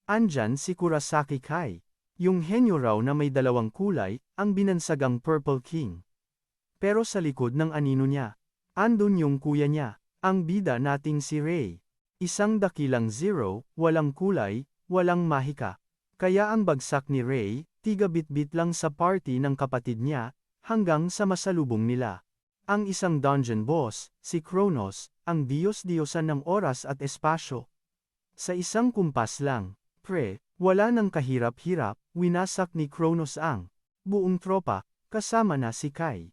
Andyan si Kurosaki Kai. Yung henyo raw na may dalawang kulay, ang binansagang Purple King. Pero sa likod ng anino niya, andun yung kuya niya, ang bida nating si Ray. Isang dakilang zero, walang kulay, walang mahika. Kaya ang bagsak ni Ray, tiga bit-bit lang sa party ng kapatid niya, hanggang sa masalubong nila. Ang isang dungeon boss, si Kronos, ang diyos-diyosan ng oras at espasyo. Sa isang kumpas lang, wala nang kahirap-hirap, winasak ni Kronos ang buong tropa, kasama na si Kai.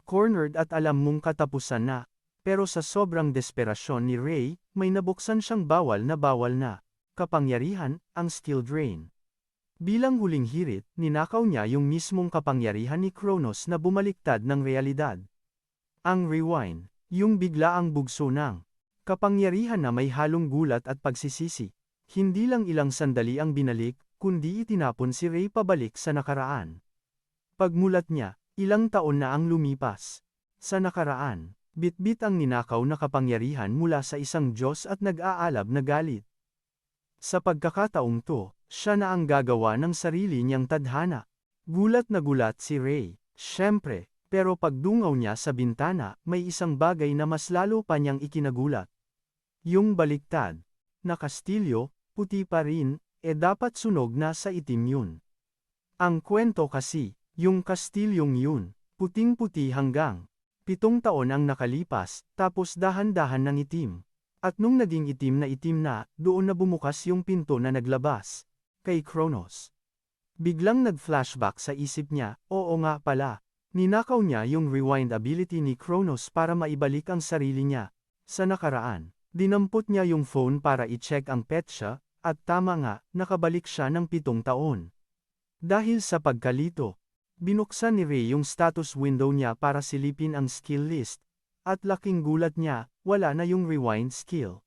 Cornered at alam mong katapusan na, pero sa sobrang desperasyon ni Ray, may nabuksan siyang bawal na kapangyarihan, ang skill drain. Bilang huling hirit, ninakaw niya yung mismong kapangyarihan ni Kronos na bumaliktad ng realidad. Ang rewind, yung biglaang bugso ng kapangyarihan na may halong gulat at pagsisisi. Hindi lang ilang sandali ang binalik, kundi itinapon si Ray pabalik sa nakaraan. Pagmulat niya, ilang taon na ang lumipas. Sa nakaraan, bit-bit ang ninakaw na kapangyarihan mula sa isang Diyos at nag-aalab na galit. Sa pagkakataong to, siya na ang gagawa ng sarili niyang tadhana. Gulat na gulat si Ray, syempre, pero pagdungaw niya sa bintana, may isang bagay na mas lalo pa niyang ikinagulat. Yung baliktad na kastilyo, puti pa rin, dapat sunog na sa itim yun. Ang kwento kasi, yung kastilyong yun, puting-puti hanggang 7 taon ang nakalipas, tapos dahan-dahan ng itim. At nung naging itim na, doon na bumukas yung pinto na naglabas kay Kronos. Biglang nag-flashback sa isip niya, oo nga pala, ninakaw niya yung rewind ability ni Kronos para maibalik ang sarili niya sa nakaraan. Dinampot niya yung phone para i-check ang petsa, at tama nga, nakabalik siya ng 7 taon. Dahil sa pagkalito, binuksan ni Ray yung status window niya para silipin ang skill list, at laking gulat niya, wala na yung rewind skill.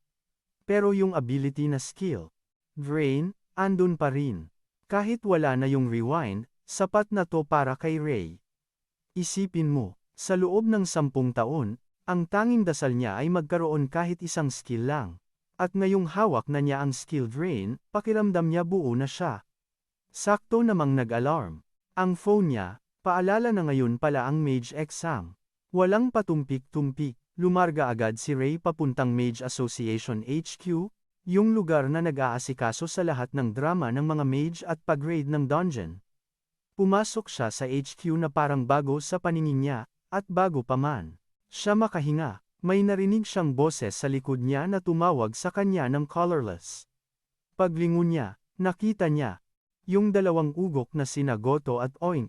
Pero yung ability na skill, drain, andun pa rin. Kahit wala na yung rewind, sapat na to para kay Ray. Isipin mo, sa loob ng 10 taon, ang tanging dasal niya ay magkaroon kahit isang skill lang. At ngayong hawak na niya ang skill drain, pakiramdam niya buo na siya. Sakto namang nag-alarm. Ang phone niya, paalala na ngayon pala ang Mage exam. Walang patumpik-tumpik, lumarga agad si Ray papuntang Mage Association HQ, yung lugar na nag-aasikaso sa lahat ng drama ng mga mage at pag-raid ng dungeon. Pumasok siya sa HQ na parang bago sa paningin niya, at bago pa man. Siya makahinga, may narinig siyang boses sa likod niya na tumawag sa kanya ng colorless. Paglingon niya, nakita niya yung 2 ugok na sina Goto at Oink,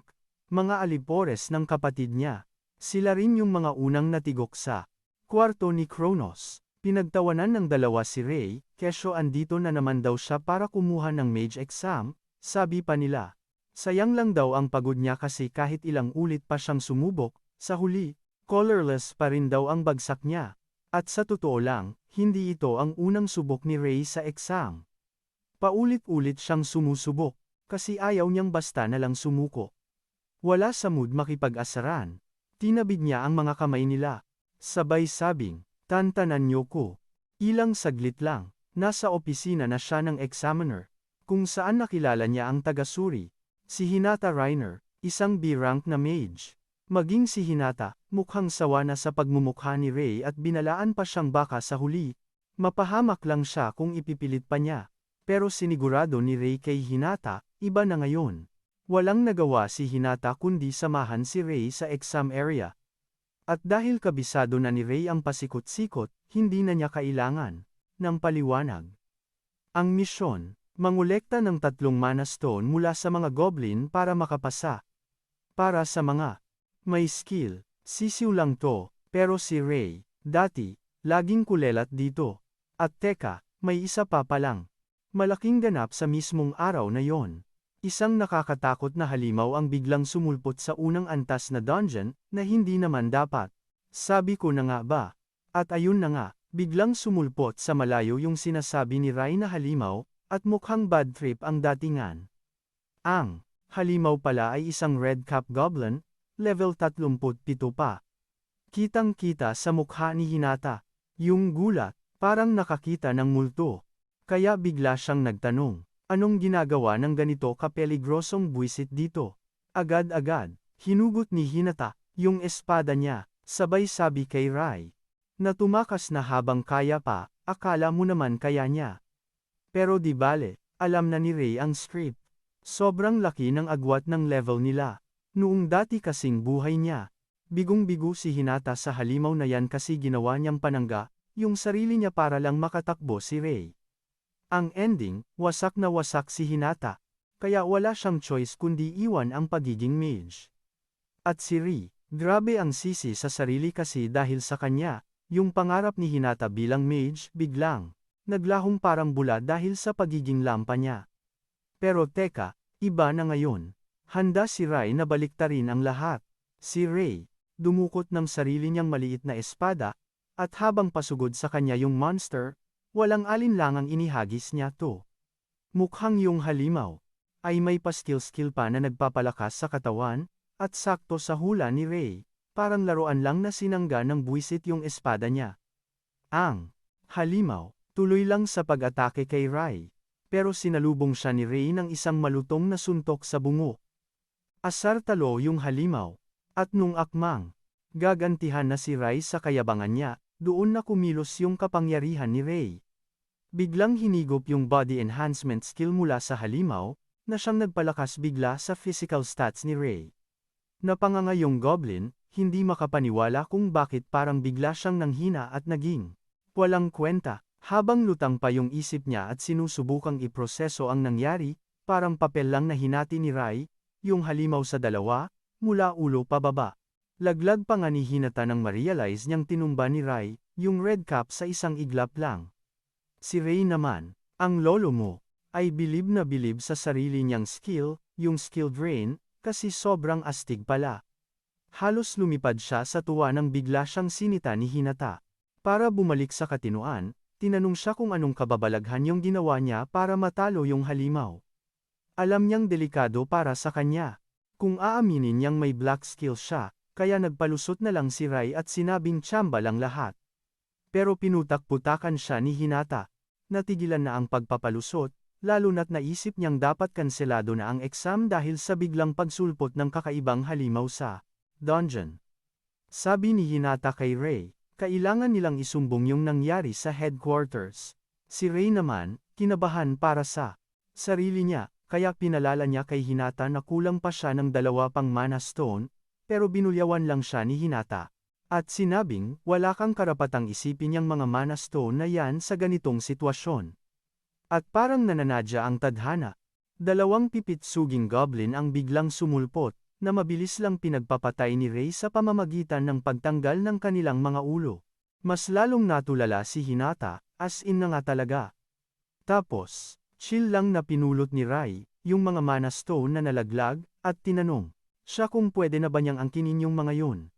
mga alipores ng kapatid niya. Sila rin yung mga unang natigok sa kwarto ni Kronos. Pinagtawanan ng dalawa si Ray, kesyo andito na naman daw siya para kumuha ng mage exam, sabi pa nila. Sayang lang daw ang pagod niya kasi kahit ilang ulit pa siyang sumubok, sa huli, colorless pa rin daw ang bagsak niya. At sa totoo lang, hindi ito ang unang subok ni Ray sa exam. Paulit-ulit siyang sumusubok, kasi ayaw niyang basta na lang sumuko. Wala sa mood makipag-asaran. Tinabid niya ang mga kamay nila. Sabay sabing, tantanan niyo ko. Ilang saglit lang, nasa opisina na siya ng examiner, kung saan nakilala niya ang taga-suri, si Hinata Reiner, isang B-rank na mage. Maging si Hinata, mukhang sawa na sa pagmumukha ni Ray at binalaan pa siyang baka sa huli. Mapahamak lang siya kung ipipilit pa niya. Pero sinigurado ni Ray kay Hinata, iba na ngayon. Walang nagawa si Hinata kundi samahan si Ray sa exam area. At dahil kabisado na ni Ray ang pasikot-sikot, hindi na niya kailangan ng paliwanag. Ang misyon, mangolekta ng 3 mana stone mula sa mga goblin para makapasa. Para sa mga may skill, sisiw lang to, pero si Ray, dati, laging kulelat dito. At teka, may isa pa palang. Malaking ganap sa mismong araw na yon. Isang nakakatakot na halimaw ang biglang sumulpot sa unang antas na dungeon, na hindi naman dapat. Sabi ko na nga ba? At ayun na nga, biglang sumulpot sa malayo yung sinasabi ni Ray na halimaw, at mukhang bad trip ang datingan. Ang halimaw pala ay isang red cap goblin, level 37 pa. Kitang-kita sa mukha ni Hinata, yung gulat, parang nakakita ng multo. Kaya bigla siyang nagtanong, Anong ginagawa ng ganito kapeligrosong buwisit dito? Agad-agad, hinugot ni Hinata, yung espada niya, sabay sabi kay Rai. Na tumakas na habang kaya pa, akala mo naman kaya niya. Pero di bale, alam na ni Ray ang script. Sobrang laki ng agwat ng level nila. Noong dati kasing buhay niya. Bigong-bigo si Hinata sa halimaw na yan kasi ginawa niyang panangga, yung sarili niya para lang makatakbo si Ray. Ang ending, wasak na wasak si Hinata. Kaya wala siyang choice kundi iwan ang pagiging mage. At si Ray, grabe ang sisi sa sarili kasi dahil sa kanya, yung pangarap ni Hinata bilang mage, biglang naglahong parang bula dahil sa pagiging lampa niya. Pero teka, iba na ngayon. Handa si Rai na baliktarin ang lahat. Si Ray, dumukot ng sarili niyang maliit na espada, at habang pasugod sa kanya yung monster, walang alinlangang inihagis niya to. Mukhang yung halimaw, ay may pa-skill pa na nagpapalakas sa katawan, at sakto sa hula ni Ray, parang laruan lang na sinangga ng buwisit yung espada niya. Ang halimaw, tuloy lang sa pag-atake kay Rai, pero sinalubong siya ni Ray ng isang malutong na suntok sa bungo. Asar talo yung halimaw, at nung akmang gagantihan na si Rai sa kayabangan niya, doon na kumilos yung kapangyarihan ni Ray. Biglang hinigop yung body enhancement skill mula sa halimaw, na siyang nagpalakas bigla sa physical stats ni Ray. Napanganga yung goblin, hindi makapaniwala kung bakit parang bigla siyang nanghina at naging walang kwenta. Habang lutang pa yung isip niya at sinusubukang iproseso ang nangyari, parang papel lang na hinati ni Rai, yung halimaw sa dalawa, mula ulo pababa. Laglag pa nga ni Hinata nang ma-realize niyang tinumba ni Rai, yung red cap sa isang iglap lang. Si Ray naman, ang lolo mo, ay bilib na bilib sa sarili niyang skill, yung skill drain, kasi sobrang astig pala. Halos lumipad siya sa tuwa nang bigla siyang sinita ni Hinata. Para bumalik sa katinoan, tinanong siya kung anong kababalaghan yung ginawa niya para matalo yung halimaw. Alam niyang delikado para sa kanya. Kung aaminin niyang may black skill siya, kaya nagpalusot na lang si Rai at sinabing tsamba lang lahat. Pero pinutak-putakan siya ni Hinata. Natigilan na ang pagpapalusot, lalo na't naisip niyang dapat kanselado na ang exam dahil sa biglang pagsulpot ng kakaibang halimaw sa dungeon. Sabi ni Hinata kay Ray, kailangan nilang isumbong yung nangyari sa headquarters. Si Ray naman, kinabahan para sa sarili niya, kaya pinalala niya kay Hinata na kulang pa siya ng 2 pang mana stone, pero binulyawan lang siya ni Hinata. At sinabing, wala kang karapatang isipin yung mga mana stone na yan sa ganitong sitwasyon. At parang nananadya ang tadhana. 2 pipitsuging goblin ang biglang sumulpot, na mabilis lang pinagpapatay ni Ray sa pamamagitan ng pagtanggal ng kanilang mga ulo. Mas lalong natulala si Hinata, as in na nga talaga. Tapos, chill lang na pinulot ni Rai, yung mga mana stone na nalaglag, at tinanong siya kung pwede na ba niyang angkinin yung mga yun.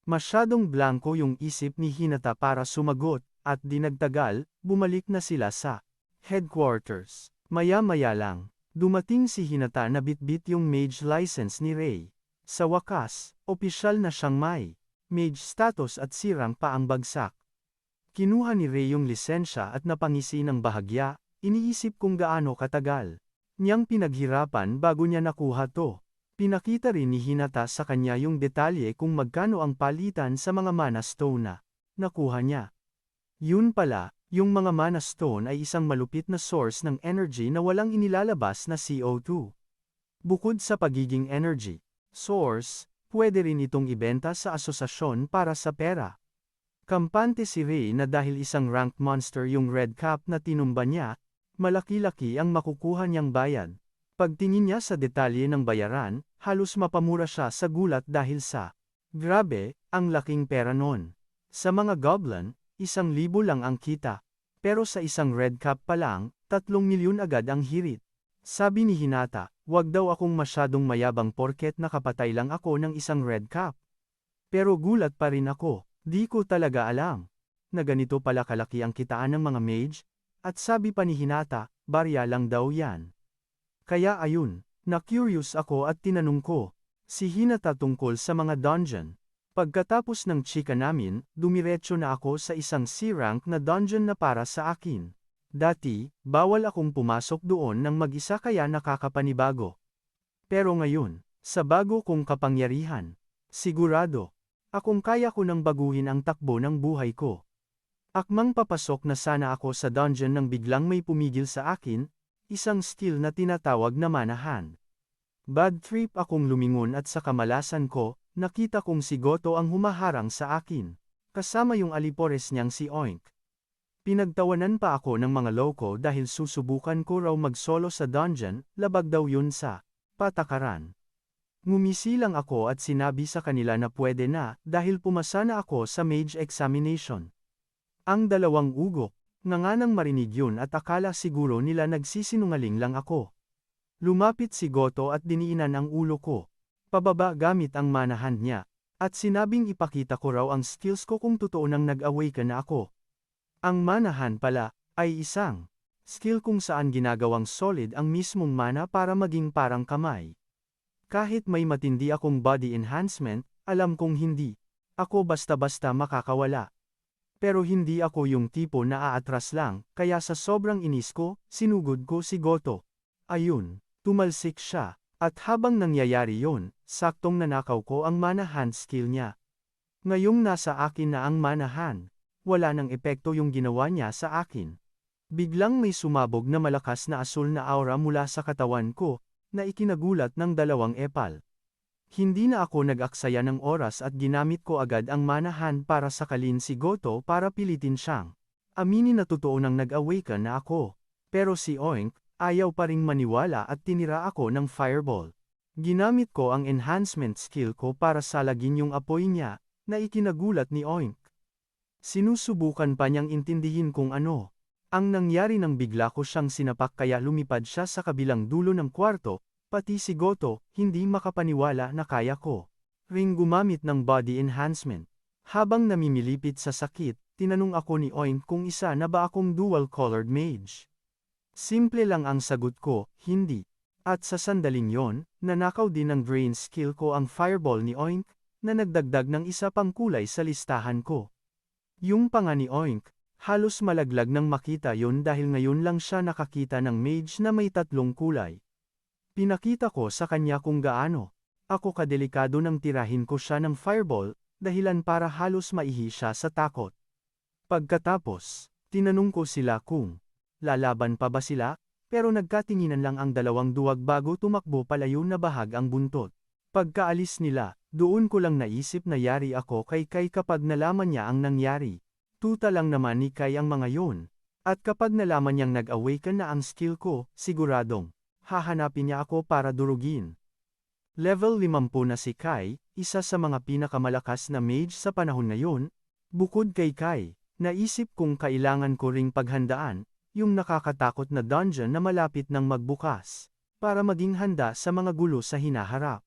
Masyadong blanko yung isip ni Hinata para sumagot, at di nagtagal, bumalik na sila sa headquarters. Maya-maya lang, dumating si Hinata na bitbit yung mage license ni Ray. Sa wakas, opisyal na siyang may mage status at sirang pa ang bagsak. Kinuha ni Ray yung lisensya at napangisi ng bahagya, iniisip kung gaano katagal niyang pinaghirapan bago niya nakuha to. Pinakita rin ni Hinata sa kanya yung detalye kung magkano ang palitan sa mga mana stone na nakuha niya. Yun pala, yung mga mana stone ay isang malupit na source ng energy na walang inilalabas na CO2. Bukod sa pagiging energy source, pwede rin itong ibenta sa asosasyon para sa pera. Kampante si Ray na dahil isang ranked monster yung red cap na tinumba niya, malaki-laki ang makukuha niyang bayad. Pagtingin niya sa detalye ng bayaran, halos mapamura siya sa gulat dahil sa grabe, ang laking pera nun. Sa mga goblin, 1,000 lang ang kita. Pero sa isang red cap pa lang, 3 milyon agad ang hirit. Sabi ni Hinata, wag daw akong masyadong mayabang porket nakapatay lang ako ng isang red cap. Pero gulat pa rin ako, di ko talaga alam na ganito pala kalaki ang kitaan ng mga mage, at sabi pa ni Hinata, barya lang daw yan. Kaya ayun, na-curious ako at tinanong ko si Hinata tungkol sa mga dungeon. Pagkatapos ng chika namin, dumiretso na ako sa isang C-rank na dungeon na para sa akin. Dati, bawal akong pumasok doon ng mag-isa kaya nakakapanibago. Pero ngayon, sa bago kong kapangyarihan, sigurado, akong kaya ko nang baguhin ang takbo ng buhay ko. Akmang papasok na sana ako sa dungeon nang biglang may pumigil sa akin, isang skill na tinatawag na manahan. Bad trip akong lumingon at sa kamalasan ko, nakita kong si Goto ang humaharang sa akin. Kasama yung alipores niyang si Oink. Pinagtawanan pa ako ng mga loko dahil susubukan ko raw mag-solo sa dungeon, labag daw yun sa patakaran. Ngumisi lang ako at sinabi sa kanila na pwede na dahil pumasa na ako sa mage examination. Ang dalawang ugok, nga nang marinig yun at akala siguro nila nagsisinungaling lang ako. Lumapit si Goto at diniinan ang ulo ko. Pababa gamit ang manahan niya. At sinabing ipakita ko raw ang skills ko kung totoo nang nag-awaken na ako. Ang manahan pala, ay isang skill kung saan ginagawang solid ang mismong mana para maging parang kamay. Kahit may matindi akong body enhancement, alam kong hindi ako basta-basta makakawala. Pero hindi ako yung tipo na aatras lang, kaya sa sobrang inis ko, sinugod ko si Goto. Ayun, tumalsik siya, at habang nangyayari yon, saktong nanakaw ko ang manahan skill niya. Ngayong nasa akin na ang manahan, wala nang epekto yung ginawa niya sa akin. Biglang may sumabog na malakas na asul na aura mula sa katawan ko, na ikinagulat ng dalawang epal. Hindi na ako nag-aksaya ng oras at ginamit ko agad ang manahan para sakalin si Goto para pilitin siyang aminin na totoo nang nag-awaken na ako. Pero si Oink, ayaw pa ring maniwala at tinira ako ng fireball. Ginamit ko ang enhancement skill ko para salagin yung apoy niya, na ikinagulat ni Oink. Sinusubukan pa niyang intindihin kung ano ang nangyari nang bigla ko siyang sinapak kaya lumipad siya sa kabilang dulo ng kwarto, pati si Goto, hindi makapaniwala na kaya ko ring gumamit ng body enhancement. Habang namimilipit sa sakit, tinanong ako ni Oink kung isa na ba akong dual-colored mage. Simple lang ang sagot ko, hindi. At sa sandaling yon, nanakaw din ng drain skill ko ang fireball ni Oink, na nagdagdag ng isa pang kulay sa listahan ko. Yung panga ni Oink, halos malaglag nang makita yon dahil ngayon lang siya nakakita ng mage na may tatlong kulay. Pinakita ko sa kanya kung gaano ako kadelikado nang tirahin ko siya ng fireball, dahilan para halos maihi siya sa takot. Pagkatapos, tinanong ko sila kung lalaban pa ba sila, pero nagkatinginan lang ang dalawang duwag bago tumakbo palayo na bahag ang buntot. Pagkaalis nila, doon ko lang naisip na yari ako kay Kai kapag nalaman niya ang nangyari. Tuta lang naman ni Kai ang mga yun. At kapag nalaman niyang nag-awaken na ang skill ko, siguradong hahanapin niya ako para durugin. Level 50 na si Kai, isa sa mga pinakamalakas na mage sa panahon ngayon. Bukod kay Kai, naisip kong kailangan ko ring paghandaan yung nakakatakot na dungeon na malapit nang magbukas, para maging handa sa mga gulo sa hinaharap.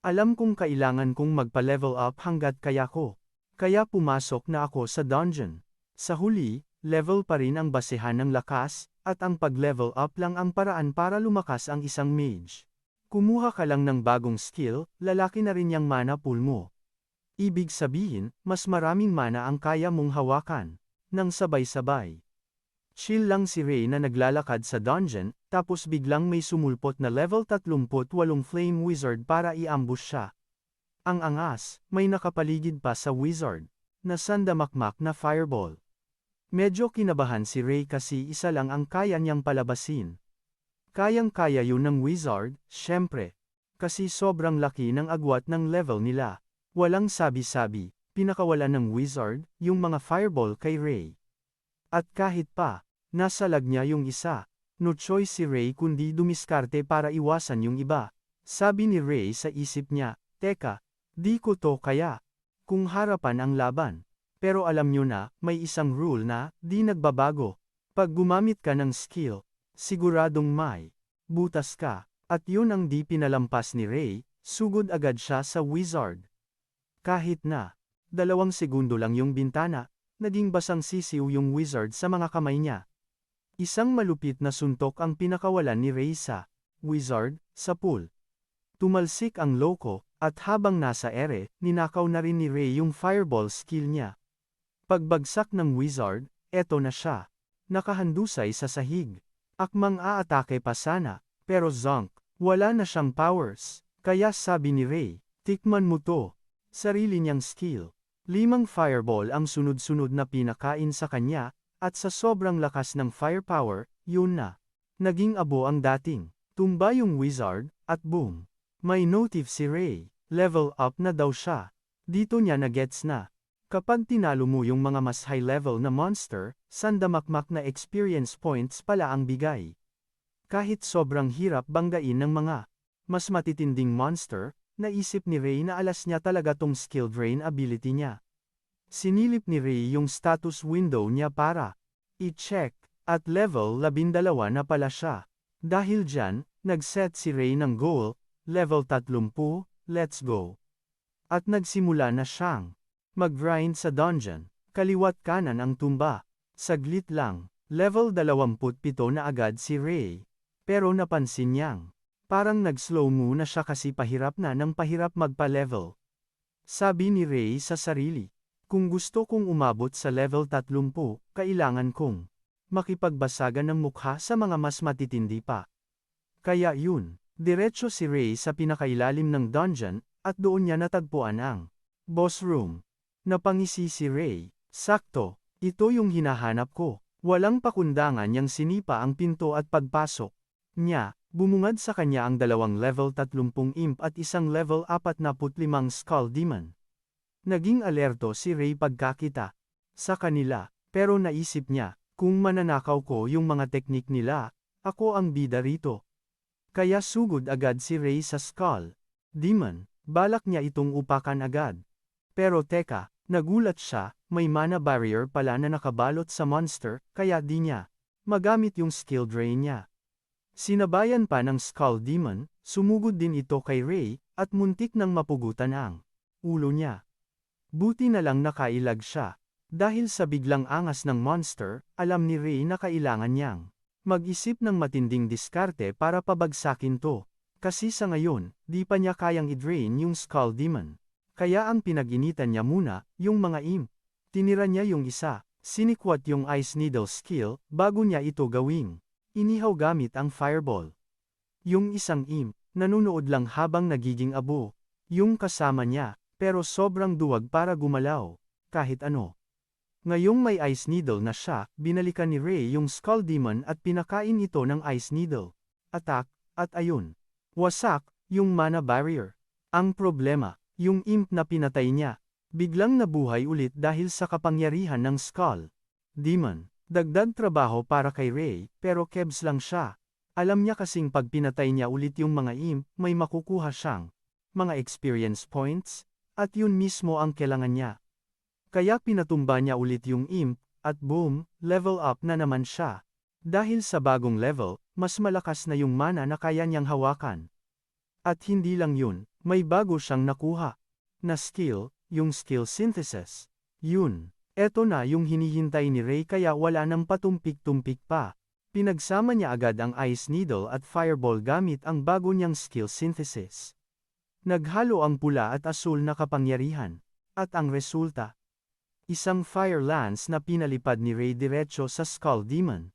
Alam kong kailangan kong magpa-level up hanggat kaya ko. Kaya pumasok na ako sa dungeon. Sa huli, level pa rin ang basehan ng lakas, at ang pag-level up lang ang paraan para lumakas ang isang mage. Kumuha ka lang ng bagong skill, lalaki na rin yung mana pool mo. Ibig sabihin, mas maraming mana ang kaya mong hawakan. Nang sabay-sabay. Chill lang si Ray na naglalakad sa dungeon, tapos biglang may sumulpot na level 38 flame wizard para i-ambush siya. Ang angas, may nakapaligid pa sa wizard, na sandamakmak na fireball. Medyo kinabahan si Ray kasi isa lang ang kaya niyang palabasin. Kayang-kaya yun ng wizard, syempre. Kasi sobrang laki ng agwat ng level nila. Walang sabi-sabi, pinakawalan ng wizard, yung mga fireball kay Ray. At kahit pa, nasa lag niya yung isa, no choice si Ray kundi dumiskarte para iwasan yung iba. Sabi ni Ray sa isip niya, teka, di ko to kaya. Kung harapan ang laban. Pero alam nyo na, may isang rule na, di nagbabago. Pag gumamit ka ng skill, siguradong may butas ka. At yun ang di pinalampas ni Ray, sugod agad siya sa wizard. Kahit na 2 segundo lang yung bintana, naging basang sisiw yung wizard sa mga kamay niya. Isang malupit na suntok ang pinakawalan ni Ray sa wizard, sa pool. Tumalsik ang loko, at habang nasa ere, ninakaw na rin ni Ray yung fireball skill niya. Pagbagsak ng wizard, eto na siya. nakahandusay sa sahig. Akmang aatake pa sana, pero zonk, wala na siyang powers. Kaya sabi ni Ray, tikman mo to. Sarili niyang skill. 5 fireball ang sunod-sunod na pinakain sa kanya, at sa sobrang lakas ng firepower, yun na. Naging abo ang dating. Tumba yung wizard, at boom. May notif si Ray. Level up na daw siya. Dito niya na-gets na. Kapag tinalo mo yung mga mas high level na monster, sandamakmak na experience points pala ang bigay. Kahit sobrang hirap banggain ng mga mas matitinding monster, naisip ni Ray na alas niya talaga tong skill drain ability niya. Sinilip ni Ray yung status window niya para i-check, at level 12 na pala siya. Dahil dyan, nag-set si Ray ng goal, level 30, let's go. At nagsimula na siyang mag-grind sa dungeon, kaliwat kanan ang tumba. Saglit lang, level 27 na agad si Ray. Pero napansin niyang parang nag-slow muna siya kasi pahirap na ng pahirap magpa-level. Sabi ni Ray sa sarili, kung gusto kong umabot sa level 30, kailangan kong makipagbasagan ng mukha sa mga mas matitindi pa. Kaya yun, diretso si Ray sa pinakailalim ng dungeon, at doon niya natagpuan ang boss room. Napangisi si Ray, sakto, ito yung hinahanap ko. Walang pakundangan niyang sinipa ang pinto at pagpasok niya. Bumungad sa kanya ang 2 level 30 imp at 1 level 45 skull demon. Naging alerto si Ray pagkakita sa kanila, pero naisip niya, kung mananakaw ko yung mga teknik nila, ako ang bida rito. Kaya sugod agad si Ray sa skull demon, balak niya itong upakan agad. Pero teka, nagulat siya, may mana barrier pala na nakabalot sa monster, kaya di niya magamit yung skill drain niya. Sinabayan pa ng Skull Demon, sumugod din ito kay Ray, at muntik nang mapugutan ang ulo niya. Buti na lang nakailag siya. Dahil sa biglang angas ng monster, alam ni Ray na kailangan niyang mag-isip ng matinding diskarte para pabagsakin to. Kasi sa ngayon, di pa niya kayang i-drain yung Skull Demon. Kaya ang pinag-initan niya muna, yung mga imp. Tinira niya yung isa, sinikwat yung Ice Needle skill, bago niya ito gawing inihaw gamit ang fireball. Yung isang imp, nanunood lang habang nagiging abo. Yung kasama niya, pero sobrang duwag para gumalaw. Kahit ano. Ngayong may Ice Needle na siya, binalikan ni Ray yung Skull Demon at pinakain ito ng Ice Needle. Attack, at ayun. Wasak, yung mana barrier. Ang problema, yung imp na pinatay niya, biglang nabuhay ulit dahil sa kapangyarihan ng Skull Demon. Dagdag trabaho para kay Ray, pero kebs lang siya. Alam niya kasing pag pinatay niya ulit yung mga imp, may makukuha siyang mga experience points, at yun mismo ang kailangan niya. Kaya pinatumba niya ulit yung imp, at boom, level up na naman siya. Dahil sa bagong level, mas malakas na yung mana na kaya niyang hawakan. At hindi lang yun, may bago siyang nakuha na skill, yung skill synthesis. Yun. Eto na yung hinihintay ni Ray kaya wala nang patumpik-tumpik pa. Pinagsama niya agad ang Ice Needle at Fireball gamit ang bago niyang skill synthesis. Naghalo ang pula at asul na kapangyarihan. At ang resulta, isang Fire Lance na pinalipad ni Ray diretso sa Skull Demon.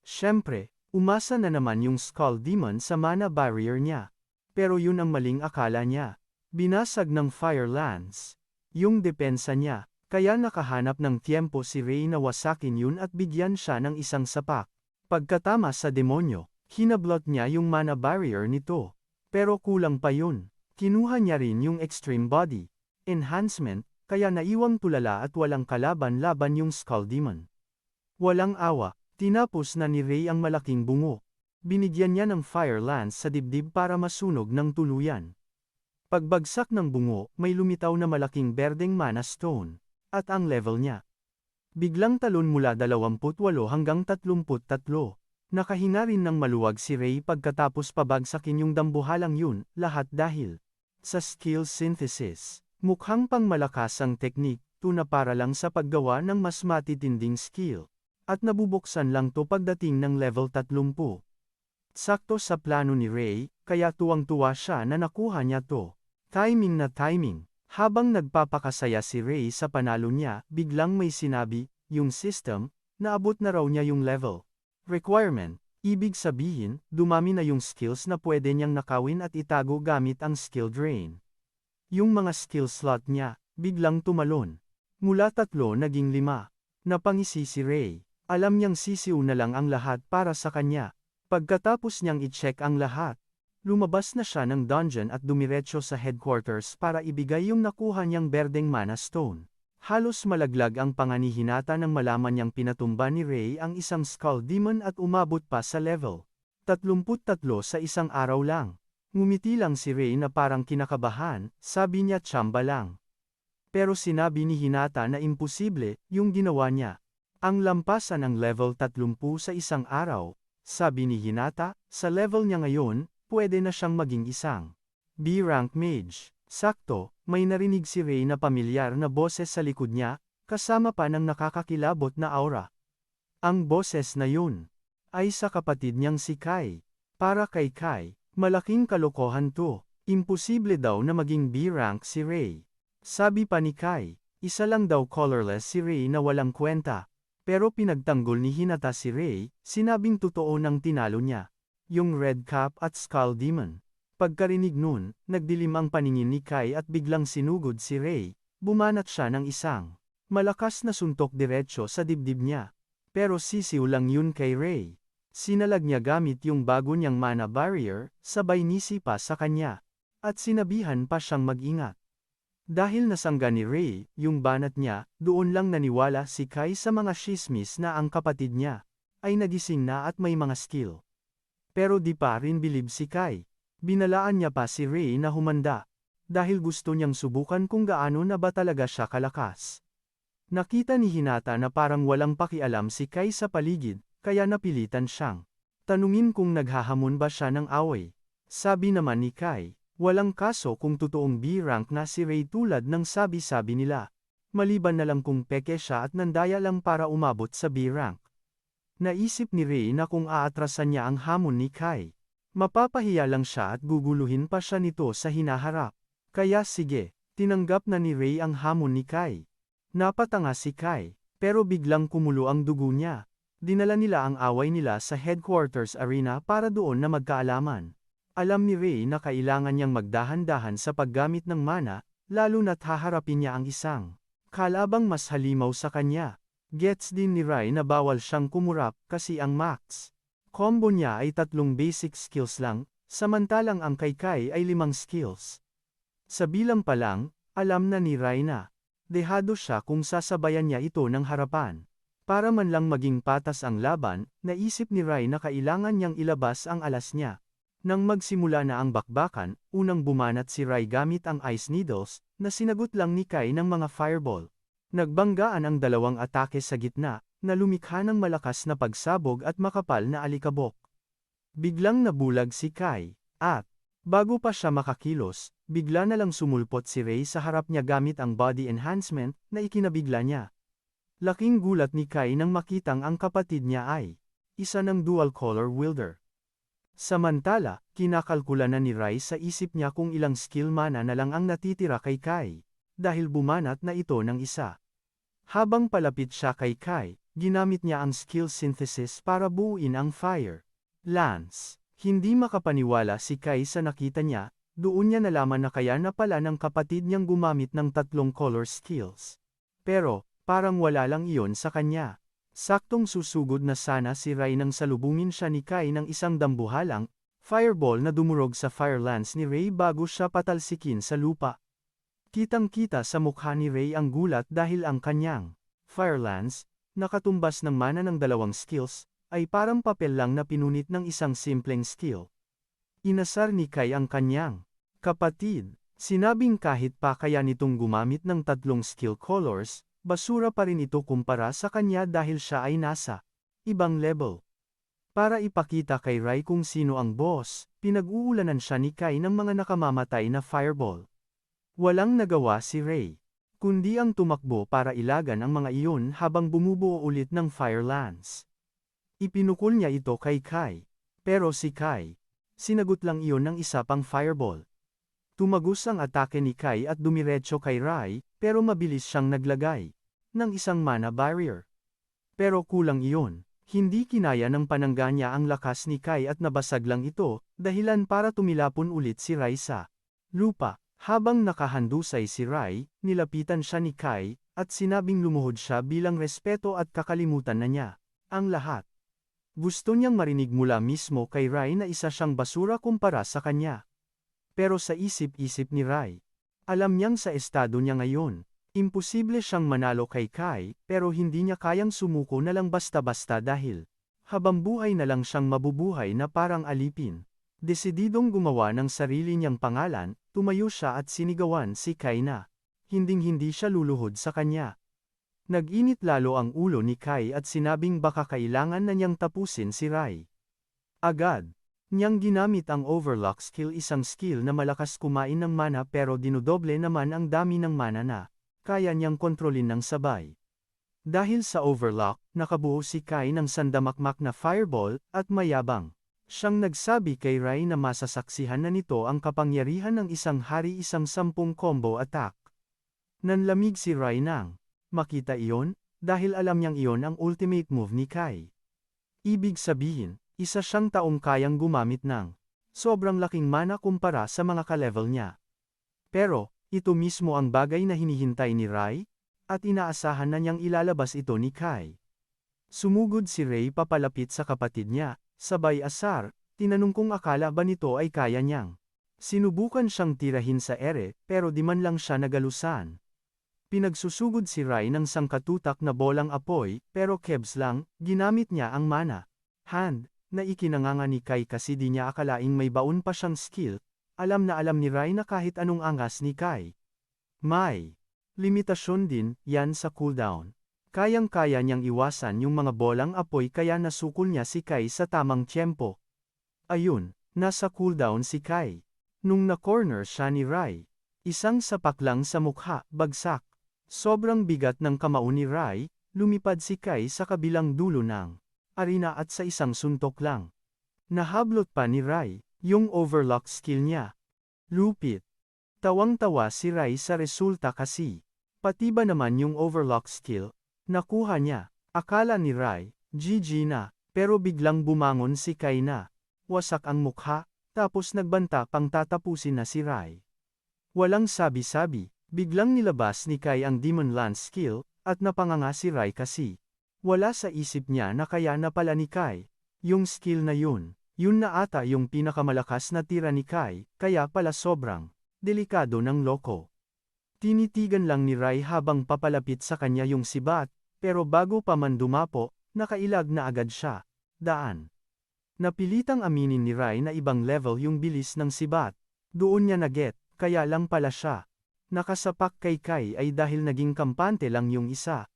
Siyempre, umasa na naman yung Skull Demon sa mana barrier niya. Pero yun ang maling akala niya. Binasag ng Fire Lance yung depensa niya. Kaya nakahanap ng tiempo si Ray na wasakin yun at bigyan siya ng isang sapak. Pagkatama sa demonyo, hinablot niya yung mana barrier nito. Pero kulang pa yun. Kinuha niya rin yung Extreme Body Enhancement, kaya naiwang tulala at walang kalaban-laban yung Skull Demon. Walang awa, tinapos na ni Ray ang malaking bungo. Binigyan niya ng Fire Lance sa dibdib para masunog ng tuluyan. Pagbagsak ng bungo, may lumitaw na malaking berdeng mana stone. At ang level niya, biglang talon mula 28 hanggang 33. Nakahinga rin ng maluwag si Ray pagkatapos pabagsakin yung dambuhalang yun, lahat dahil sa skill synthesis. Mukhang pang malakas ang teknik, tuna para lang sa paggawa ng mas matitinding skill. At nabubuksan lang to pagdating ng level 30. Sakto sa plano ni Ray, kaya tuwang-tuwa siya na nakuha niya to. Timing na timing. Habang nagpapakasaya si Ray sa panalo niya, biglang may sinabi, yung system, naabot na raw niya yung level. Requirement, ibig sabihin, dumami na yung skills na pwede niyang nakawin at itago gamit ang skill drain. Yung mga skill slot niya, biglang tumalon. Mula 3 naging 5. Napangisi si Ray. Alam niyang sisiw na lang ang lahat para sa kanya. Pagkatapos niyang i-check ang lahat, lumabas na siya ng dungeon at dumiretso sa headquarters para ibigay yung nakuha niyang berdeng mana stone. Halos malaglag ang panga ni Hinata nang malaman niyang pinatumba ni Ray ang isang skull demon at umabot pa sa level 33 sa isang araw lang. Ngumiti lang si Ray na parang kinakabahan, sabi niya tsamba lang. Pero sinabi ni Hinata na imposible yung ginawa niya. Ang lampasan ang level 30 sa isang araw, sabi ni Hinata, sa level niya ngayon, pwede na siyang maging isang B-rank mage. Sakto, may narinig si Ray na pamilyar na boses sa likod niya, kasama pa ng nakakakilabot na aura. Ang boses na yun ay sa kapatid niyang si Kai. Para kay Kai, malaking kalokohan to. Imposible daw na maging B-rank si Ray. Sabi pa ni Kai, isa lang daw colorless si Ray na walang kwenta. Pero pinagtanggol ni Hinata si Ray, sinabing totoo nang tinalo niya. Yung Red Cap at Skull Demon. Pagkarinig nun, nagdilim ang paningin ni Kai at biglang sinugod si Ray. Bumanat siya ng isang malakas na suntok diretso sa dibdib niya. Pero sisiw lang yun kay Ray. Sinalag niya gamit yung bago niyang mana barrier, sabay nisi pa sa kanya. At sinabihan pa siyang mag-ingat. Dahil nasangga ni Ray, yung banat niya, doon lang naniwala si Kai sa mga shismis na ang kapatid niya ay nagising na at may mga skill. Pero di pa rin bilib si Kai. Binalaan niya pa si Ray na humanda. Dahil gusto niyang subukan kung gaano na ba talaga siya kalakas. Nakita ni Hinata na parang walang pakialam si Kai sa paligid, kaya napilitan siyang tanungin kung naghahamon ba siya ng away. Sabi naman ni Kai, walang kaso kung totoong B-rank na si Ray tulad ng sabi-sabi nila. Maliban na lang kung peke siya at nandaya lang para umabot sa B-rank. Naisip ni Ray na kung aatrasan niya ang hamon ni Kai, mapapahiya lang siya at guguluhin pa siya nito sa hinaharap. Kaya sige, tinanggap na ni Ray ang hamon ni Kai. Napatanga si Kai, pero biglang kumulo ang dugo niya. Dinala nila ang away nila sa headquarters arena para doon na magkaalaman. Alam ni Ray na kailangan niyang magdahan-dahan sa paggamit ng mana, lalo na't haharapin niya ang isang kalabang mas halimaw sa kanya. Gets din ni Ray na bawal siyang kumurap kasi ang max combo niya ay 3 basic skills lang, samantalang ang kay Kai ay 5 skills. Sa bilang pa lang, alam na ni Ray na dehado siya kung sasabayan niya ito ng harapan. Para man lang maging patas ang laban, naisip ni Ray na kailangan niyang ilabas ang alas niya. Nang magsimula na ang bakbakan, unang bumanat si Ray gamit ang ice needles, na sinagot lang ni Kai ng mga fireball. Nagbanggaan ang dalawang atake sa gitna, na lumikha ng malakas na pagsabog at makapal na alikabok. Biglang nabulag si Kai, at bago pa siya makakilos, bigla na lang sumulpot si Ray sa harap niya gamit ang body enhancement na ikinabigla niya. Laking gulat ni Kai nang makitang ang kapatid niya ay isa ng dual-color wielder. Samantala, kinakalkula na ni Ray sa isip niya kung ilang skill mana na lang ang natitira kay Kai, dahil bumanat na ito ng isa. Habang palapit siya kay Kai, ginamit niya ang skill synthesis para buuin ang fire lance. Hindi makapaniwala si Kai sa nakita niya, doon niya nalaman na kaya na pala ng kapatid niyang gumamit ng 3 color skills. Pero, parang wala lang iyon sa kanya. Saktong susugod na sana si Ray nang salubungin siya ni Kai ng isang dambuhalang fireball na dumurog sa fire lance ni Ray bago siya patalsikin sa lupa. Kitang-kita sa mukha ni Ray ang gulat dahil ang kanyang fire lance, nakatumbas ng mana ng 2 skills, ay parang papel lang na pinunit ng isang simpleng skill. Inasar ni Kai ang kanyang kapatid. Sinabing kahit pa kaya nitong gumamit ng 3 skill colors, basura pa rin ito kumpara sa kanya dahil siya ay nasa ibang level. Para ipakita kay Ray kung sino ang boss, pinag-uulanan siya ni Kai ng mga nakamamatay na fireball. Walang nagawa si Ray, kundi ang tumakbo para ilagan ang mga iyon habang bumubuo ulit ng fire lance. Ipinukol niya ito kay Kai, pero si Kai, sinagot lang iyon ng isa pang fireball. Tumagos ang atake ni Kai at dumiretso kay Ray, pero mabilis siyang naglagay ng isang mana barrier. Pero kulang iyon. Hindi kinaya ng panangga niya ang lakas ni Kai at nabasag lang ito, dahilan para tumilapon ulit si Rai sa lupa. Habang nakahandusay si Rai, nilapitan siya ni Kai, at sinabing lumuhod siya bilang respeto at kakalimutan na niya ang lahat. Gusto niyang marinig mula mismo kay Rai na isa siyang basura kumpara sa kanya. Pero sa isip-isip ni Rai, alam niyang sa estado niya ngayon, imposible siyang manalo kay Kai, pero hindi niya kayang sumuko na lang basta-basta dahil habang buhay na lang siyang mabubuhay na parang alipin. Desididong gumawa ng sarili niyang pangalan, tumayo siya at sinigawan si Kai na hinding-hindi siya luluhod sa kanya. Nag-init lalo ang ulo ni Kai at sinabing baka kailangan na niyang tapusin si Rai. Agad niyang ginamit ang Overlock skill, isang skill na malakas kumain ng mana pero dinudoble naman ang dami ng mana na kaya niyang kontrolin ng sabay. Dahil sa Overlock, nakabuo si Kai ng sandamakmak na fireball, at mayabang siyang nagsabi kay Rai na masasaksihan na nito ang kapangyarihan ng isang hari, isang 10 combo attack. Nanlamig si Rai nang makita iyon, dahil alam niyang iyon ang ultimate move ni Kai. Ibig sabihin, isa siyang taong kayang gumamit ng sobrang laking mana kumpara sa mga ka-level niya. Pero, ito mismo ang bagay na hinihintay ni Rai, at inaasahan na niyang ilalabas ito ni Kai. Sumugod si Rai papalapit sa kapatid niya, sabay asar, tinanong kung akala ba nito ay kaya niyang. Sinubukan siyang tirahin sa ere, pero di man lang siya nagalusan. Pinagsusugod si Rai ng sangkatutak na bolang apoy, pero kebs lang, ginamit niya ang mana hand, na ikinanganga ni Kai kasi di niya akalaing may baon pa siyang skill. Alam na alam ni Rai na kahit anong angas ni Kai, may limitasyon din yan sa cooldown. Kayang-kaya niyang iwasan yung mga bolang apoy kaya nasukol niya si Kai sa tamang tiyempo. Ayun, nasa cooldown si Kai. Nung na-corner siya ni Rai, isang sapak lang sa mukha, bagsak. Sobrang bigat ng kamao ni Rai, lumipad si Kai sa kabilang dulo ng arena at sa isang suntok lang. Nahablot pa ni Rai yung overlock skill niya. Lupit. Tawang-tawa si Rai sa resulta kasi pati ba naman yung overlock skill nakuha niya. Akala ni Rai, GG na, pero biglang bumangon si Kai na wasak ang mukha, tapos nagbanta pang tatapusin na si Rai. Walang sabi-sabi, biglang nilabas ni Kai ang Demon Lance skill, at napanganga si Rai kasi wala sa isip niya na kaya na pala ni Kai yung skill na yun na ata yung pinakamalakas na tira ni Kai, kaya pala sobrang delikado ng loko. Tinitigan lang ni Rai habang papalapit sa kanya yung sibat, pero bago pa man dumapo, nakailag na agad siya. Daan. Napilitang aminin ni Rai na ibang level yung bilis ng sibat. Doon niya naget, kaya lang pala siya nakasapak kay Kai ay dahil naging kampante lang yung isa.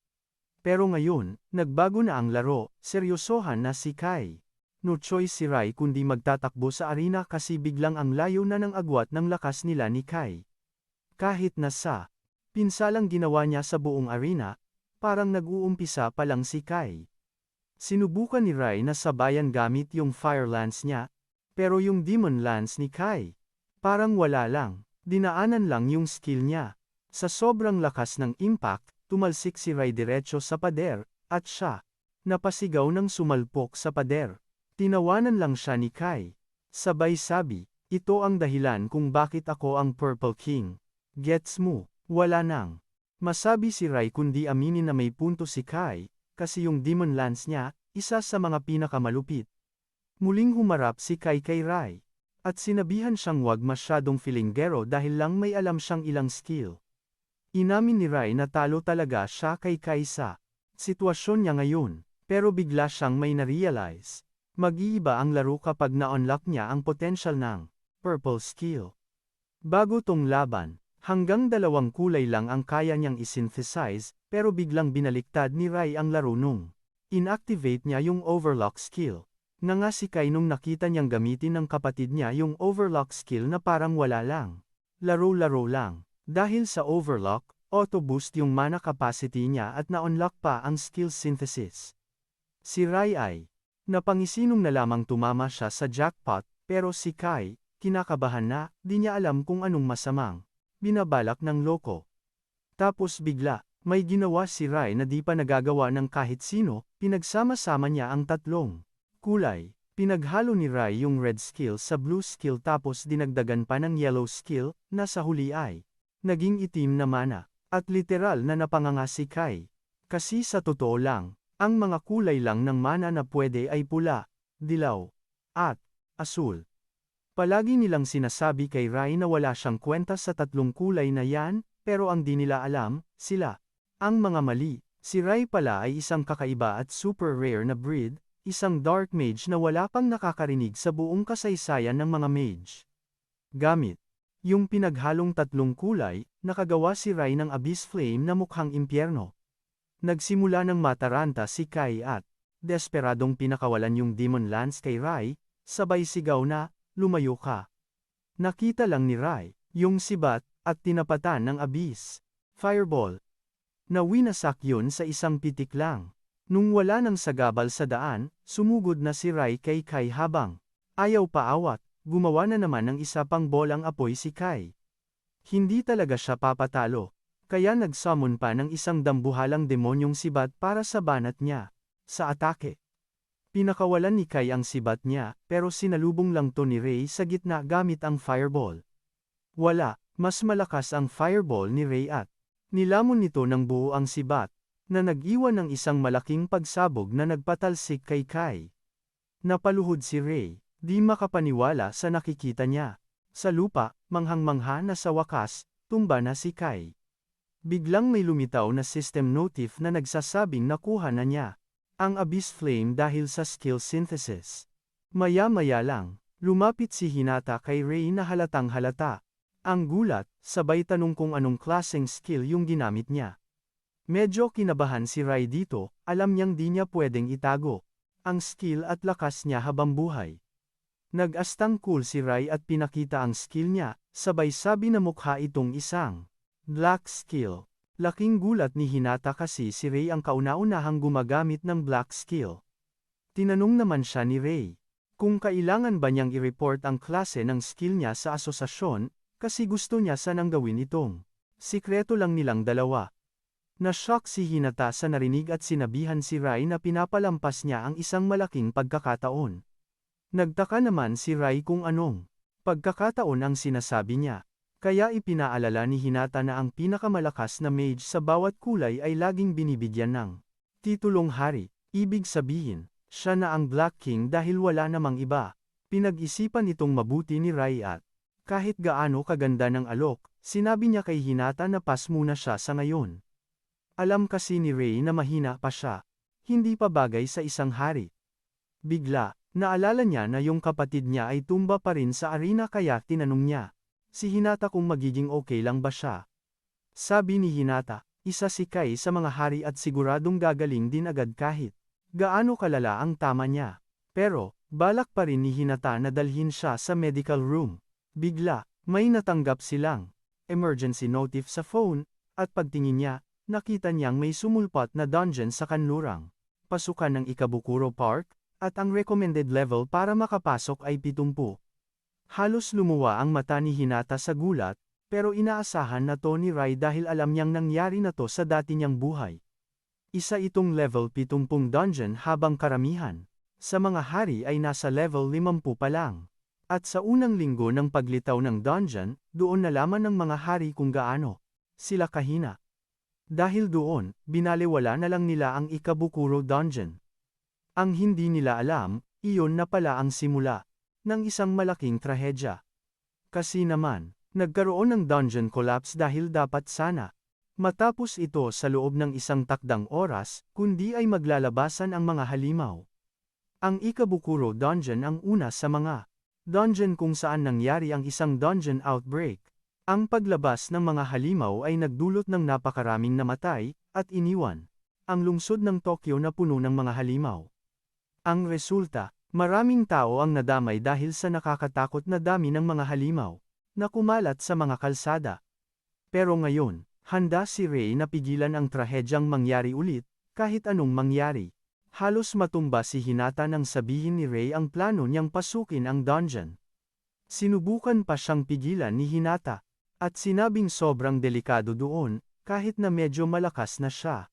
Pero ngayon, nagbago na ang laro, seryosohan na si Kai. No choice si Rai kundi magtatakbo sa arena kasi biglang ang layo na ng agwat ng lakas nila ni Kai. Kahit na sa pinsalang ginawa niya sa buong arena, parang nag-uumpisa pa lang si Kai. Sinubukan ni Rai na sabayan gamit yung Fire Lance niya, pero yung Demon Lance ni Kai, parang wala lang, dinaanan lang yung skill niya. Sa sobrang lakas ng impact, tumalsik si Rai diretso sa pader, at siya napasigaw ng sumalpok sa pader. Tinawanan lang siya ni Kai. Sabay sabi, ito ang dahilan kung bakit ako ang Purple King. Gets mo? Wala nang masabi si Rai kundi aminin na may punto si Kai, kasi yung Demon Lance niya, isa sa mga pinakamalupit. Muling humarap si Kai kay Rai, at sinabihan siyang wag masyadong filinggero dahil lang may alam siyang ilang skill. Inamin ni Rai na talo talaga siya kay Kai sa sitwasyon niya ngayon, pero bigla siyang may na-realize. Mag-iiba ang laro kapag na-unlock niya ang potential ng purple skill. Bago tong laban, hanggang 2 kulay lang ang kaya niyang isynthesize, pero biglang binaliktad ni Rai ang laro nung inactivate niya yung overlock skill. Nga si Kai nung nakita niyang gamitin ng kapatid niya yung overlock skill na parang wala lang. Laro-laro lang. Dahil sa overlock, auto-boost yung mana capacity niya at na-unlock pa ang skill synthesis. Si Rai ay napangisinong na lamang tumama siya sa jackpot, pero si Kai, kinakabahan na, di niya alam kung anong masamang binabalak ng loko. Tapos bigla, May ginawa si Rai na di pa nagagawa ng kahit sino, pinagsama-sama niya ang tatlong kulay. Pinaghalo ni Rai yung red skill sa blue skill tapos dinagdagan pa ng yellow skill, na sa huli ay naging itim na mana. At literal na napanganga si Kai. Kasi sa totoo lang, ang mga kulay lang ng mana na pwede ay pula, dilaw, at asul. Palagi nilang sinasabi kay Rai na wala siyang kwenta sa tatlong kulay na yan, pero ang di nila alam, sila ang mga mali. Si Rai pala ay isang kakaiba at super rare na breed, isang dark mage na wala pang nakakarinig sa buong kasaysayan ng mga mage. Gamit yung pinaghalong tatlong kulay, nakagawa si Rai ng Abyss Flame na mukhang impyerno. Nagsimula ng mataranta si Kai at desperadong pinakawalan yung Demon Lance kay Rai, sabay sigaw na, lumayo ka. Nakita lang ni Rai yung sibat at tinapatan ng Abyss Fireball. Nawinasak yun sa isang pitik lang. Nung wala nang sagabal sa daan, sumugod na si Rai kay Kai habang ayaw paawat, gumawa na naman ng isa pang bolang apoy si Kai. Hindi talaga siya papatalo, kaya nagsummon pa ng isang dambuhalang demonyong sibat para sa banat niya. Sa atake, pinakawalan ni Kai ang sibat niya, pero sinalubong lang to ni Ray sa gitna gamit ang fireball. Wala, mas malakas ang fireball ni Ray at nilamon nito ng buo ang sibat, na nag-iwan ng isang malaking pagsabog na nagpatalsik kay Kai. Napaluhod si Ray, di makapaniwala sa nakikita niya. Sa lupa, manghang-mangha na sa wakas, tumba na si Kai. Biglang may lumitaw na system notif na nagsasabing nakuha na niya ang Abyss Flame dahil sa skill synthesis. Maya-maya lang, lumapit si Hinata kay Ray na halatang halata. Ang gulat, sabay tanong kung anong klaseng skill yung ginamit niya. Medyo kinabahan si Rai dito, alam niyang di niya pwedeng itago ang skill at lakas niya habang buhay. Nag-astang cool si Rai at pinakita ang skill niya, sabay sabi na mukha itong isang black skill. Laking gulat ni Hinata kasi si Ray ang kauna-unahang gumagamit ng black skill. Tinanong naman siya ni Ray kung kailangan ba niyang i-report ang klase ng skill niya sa asosasyon, kasi gusto niya sanang gawin itong sikreto lang nilang dalawa. Na-shock si Hinata sa narinig at sinabihan si Rai na pinapalampas niya ang isang malaking pagkakataon. Nagtaka naman si Rai kung anong pagkakataon ang sinasabi niya. Kaya ipinaalala ni Hinata na ang pinakamalakas na mage sa bawat kulay ay laging binibigyan ng titulong hari. Ibig sabihin, siya na ang Black King dahil wala namang iba. Pinag-isipan itong mabuti ni Rai at kahit gaano kaganda ng alok, sinabi niya kay Hinata na pass muna siya sa ngayon. Alam kasi ni Ray na mahina pa siya. Hindi pa bagay sa isang hari. Bigla, naalala niya na yung kapatid niya ay tumba pa rin sa arena kaya tinanong niya si Hinata kung magiging okay lang ba siya. Sabi ni Hinata, isa si Kai sa mga hari at siguradong gagaling din agad kahit gaano kalala ang tama niya. Pero, balak pa rin ni Hinata na dalhin siya sa medical room. Bigla, may natanggap silang emergency notif sa phone, at pagtingin niya, nakita niyang may sumulpat na dungeon sa kanlurang pasukan ng Ikabukuro Park, at ang recommended level para makapasok ay 70. Halos lumuwa ang mata ni Hinata sa gulat, pero inaasahan na to ni Rai dahil alam niyang nangyari na to sa dati niyang buhay. Isa itong level 70 dungeon habang karamihan sa mga hari ay nasa level 50 pa lang. At sa unang linggo ng paglitaw ng dungeon, doon nalaman ng mga hari kung gaano sila kahina. Dahil doon, binaliwala na lang nila ang Ikabukuro Dungeon. Ang hindi nila alam, iyon na pala ang simula ng isang malaking trahedya. Kasi naman, nagkaroon ng dungeon collapse dahil dapat sana matapos ito sa loob ng isang takdang oras, kundi ay maglalabasan ang mga halimaw. Ang Ikabukuro Dungeon ang una sa mga dungeon kung saan nangyari ang isang dungeon outbreak. Ang paglabas ng mga halimaw ay nagdulot ng napakaraming namatay, at iniwan ang lungsod ng Tokyo na puno ng mga halimaw. Ang resulta, maraming tao ang nadamay dahil sa nakakatakot na dami ng mga halimaw na kumalat sa mga kalsada. Pero ngayon, handa si Ray na pigilan ang trahedyang mangyari ulit, kahit anong mangyari. Halos matumba si Hinata nang sabihin ni Ray ang plano niyang pasukin ang dungeon. Sinubukan pa siyang pigilan ni Hinata. At sinabing sobrang delikado doon, kahit na medyo malakas na siya.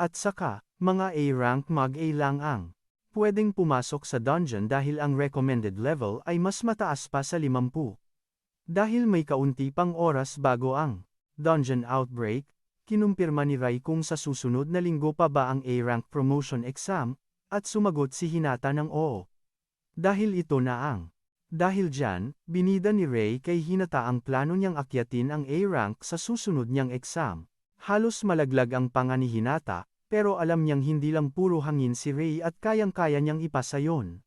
At saka, mga A-rank mag-A lang ang pwedeng pumasok sa dungeon dahil ang recommended level ay mas mataas pa sa 50. Dahil may kaunti pang oras bago ang dungeon outbreak, kinumpirma ni Rai kung sa susunod na linggo pa ba ang A-rank promotion exam, at sumagot si Hinata ng oo. Dahil ito na ang. Dahil dyan, binida ni Ray kay Hinata ang plano niyang akyatin ang A-rank sa susunod niyang exam. Halos malaglag ang panga ni Hinata, pero alam niyang hindi lang puro hangin si Ray at kayang-kaya niyang ipasa yon.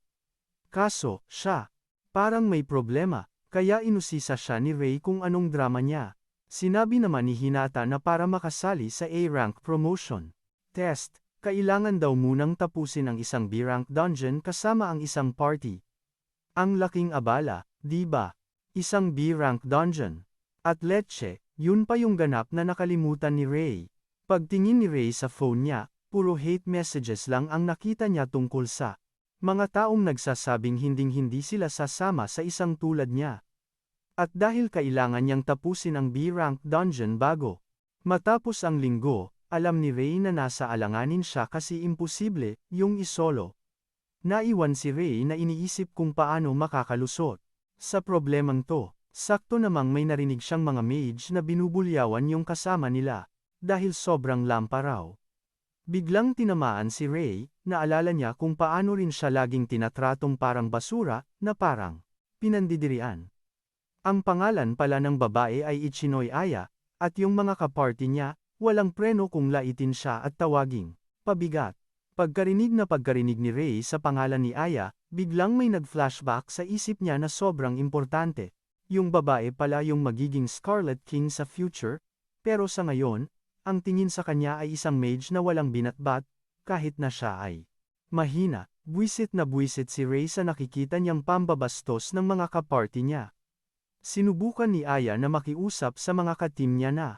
Kaso, siya, parang may problema, kaya inusisa siya ni Ray kung anong drama niya. Sinabi naman ni Hinata na para makasali sa A-rank promotion test, kailangan daw munang tapusin ang isang B-rank dungeon kasama ang isang party. Ang laking abala, di ba? Isang B-rank dungeon. At leche, yun pa yung ganap na nakalimutan ni Ray. Pagtingin ni Ray sa phone niya, puro hate messages lang ang nakita niya tungkol sa mga taong nagsasabing hinding-hindi sila sasama sa isang tulad niya. At dahil kailangan niyang tapusin ang B-rank dungeon bago matapos ang linggo, alam ni Ray na nasa alanganin siya kasi imposible yung isolo. Naiwan si Ray na iniisip kung paano makakalusot sa problemang to. Sakto namang may narinig siyang mga mage na binubulyawan yung kasama nila, dahil sobrang lampa raw. Biglang tinamaan si Ray, naalala niya kung paano rin siya laging tinatratong parang basura, na parang pinandidirian. Ang pangalan pala ng babae ay Ichinoy Aya, at yung mga kaparty niya, walang preno kung laitin siya at tawaging pabigat. Pagkarinig ni Ray sa pangalan ni Aya, biglang may nag-flashback sa isip niya na sobrang importante. Yung babae pala yung magiging Scarlet King sa future, pero sa ngayon, ang tingin sa kanya ay isang mage na walang binatbat, kahit na siya ay mahina. Buwisit na buwisit si Ray sa nakikita niyang pambabastos ng mga kaparty niya. Sinubukan ni Aya na makiusap sa mga ka-team niya na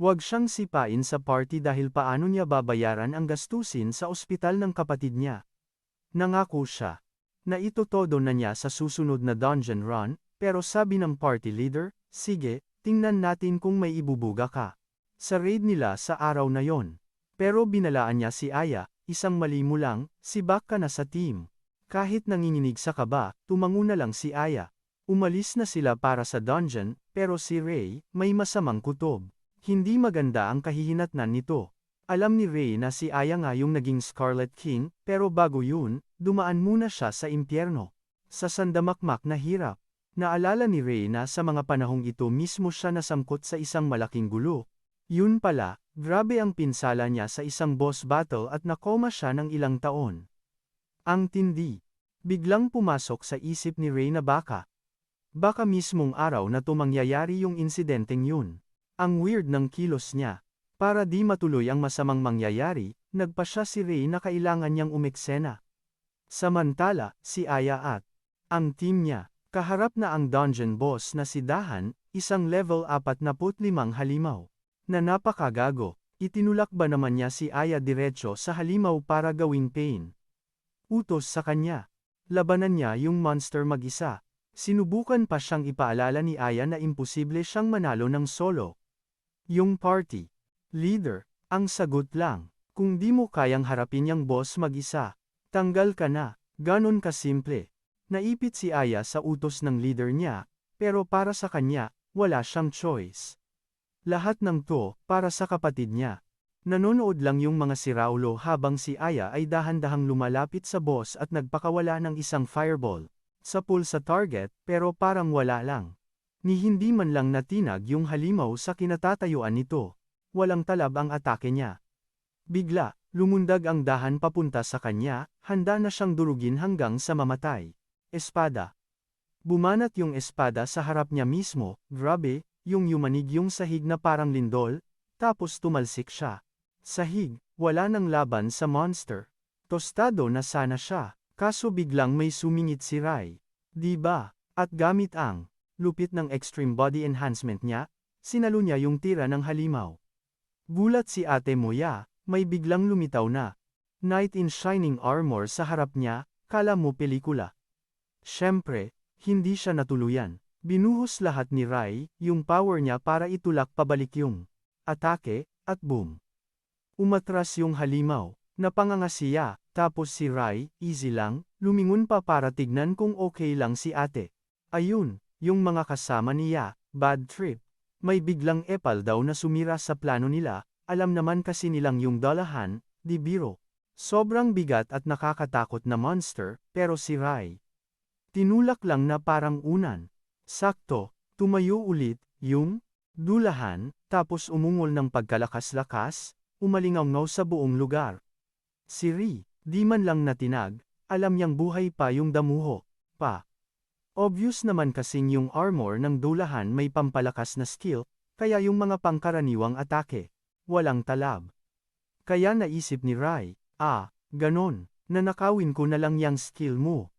huwag siyang sipain sa party dahil paano niya babayaran ang gastusin sa ospital ng kapatid niya. Nangako siya na itotodo na niya sa susunod na dungeon run, pero sabi ng party leader, sige, tingnan natin kung may ibubuga ka sa raid nila sa araw na yon. Pero binalaan niya si Aya, isang mali mo lang, sibak ka na sa team. Kahit nanginginig sa kaba, tumango na lang si Aya. Umalis na sila para sa dungeon, pero si Ray, may masamang kutob. Hindi maganda ang kahihinatnan nito. Alam ni Ray na si Aya nga yung naging Scarlet King, pero bago yun, dumaan muna siya sa impyerno. Sa sandamakmak na hirap. Naalala ni Ray na sa mga panahong ito mismo siya nasangkot sa isang malaking gulo. Yun pala, grabe ang pinsala niya sa isang boss battle at nakoma siya ng ilang taon. Ang tindi. Biglang pumasok sa isip ni Ray na baka mismong araw na to mangyayari yung insidenteng yun. Ang weird ng kilos niya. Para di matuloy ang masamang mangyayari, nagpa siya si Ray na kailangan niyang umeksena. Samantala, si Aya at ang team niya, kaharap na ang dungeon boss na si Dahan, isang level 45 halimaw. Na napakagago, itinulak ba naman niya si Aya diretso sa halimaw para gawing pain. Utos sa kanya. Labanan niya yung monster mag-isa. Sinubukan pa siyang ipaalala ni Aya na imposible siyang manalo ng solo. Yung party leader, ang sagot lang, kung di mo kayang harapin yung boss mag-isa, tanggal ka na, ganon kasimple. Naipit si Aya sa utos ng leader niya, pero para sa kanya, wala siyang choice. Lahat ng to, para sa kapatid niya. Nanonood lang yung mga siraulo habang si Aya ay dahan-dahang lumalapit sa boss at nagpakawala ng isang fireball sa pool sa target, pero parang wala lang. Ni hindi man lang natinag yung halimaw sa kinatatayuan nito. Walang talab ang atake niya. Bigla, lumundag ang dahan papunta sa kanya, handa na siyang durugin hanggang sa mamatay. Espada. Bumanat yung espada sa harap niya mismo, grabe, yung yumanig yung sahig na parang lindol, tapos tumalsik siya. Sahig, wala nang laban sa monster. Tostado na sana siya, kaso biglang may sumingit si Rai. Di ba? At gamit ang lupit ng extreme body enhancement niya, sinalo niya yung tira ng halimaw. Gulat si Ate Moya, may biglang lumitaw na knight in shining armor sa harap niya, kala mo pelikula. Siyempre, hindi siya natuluyan. Binuhos lahat ni Rai, yung power niya para itulak pabalik yung atake, at boom. Umatras yung halimaw. Napanganga siya, tapos si Rai, easy lang, lumingon pa para tignan kung okay lang si ate. Ayun, yung mga kasama niya, bad trip. May biglang epal daw na sumira sa plano nila, alam naman kasi nilang yung dalahan, di biro. Sobrang bigat at nakakatakot na monster, pero si Rai. Tinulak lang na parang unan. Sakto, tumayo ulit, yung dulahan, tapos umungol ng pagkalakas-lakas, umalingaw sa buong lugar. Si Ri, di man lang natinag, alam niyang buhay pa yung damuho, pa. Obvious naman kasing yung armor ng dulahan may pampalakas na skill, kaya yung mga pangkaraniwang atake, walang talab. Kaya naisip ni Rai, ganon, nanakawin ko na lang yang skill mo.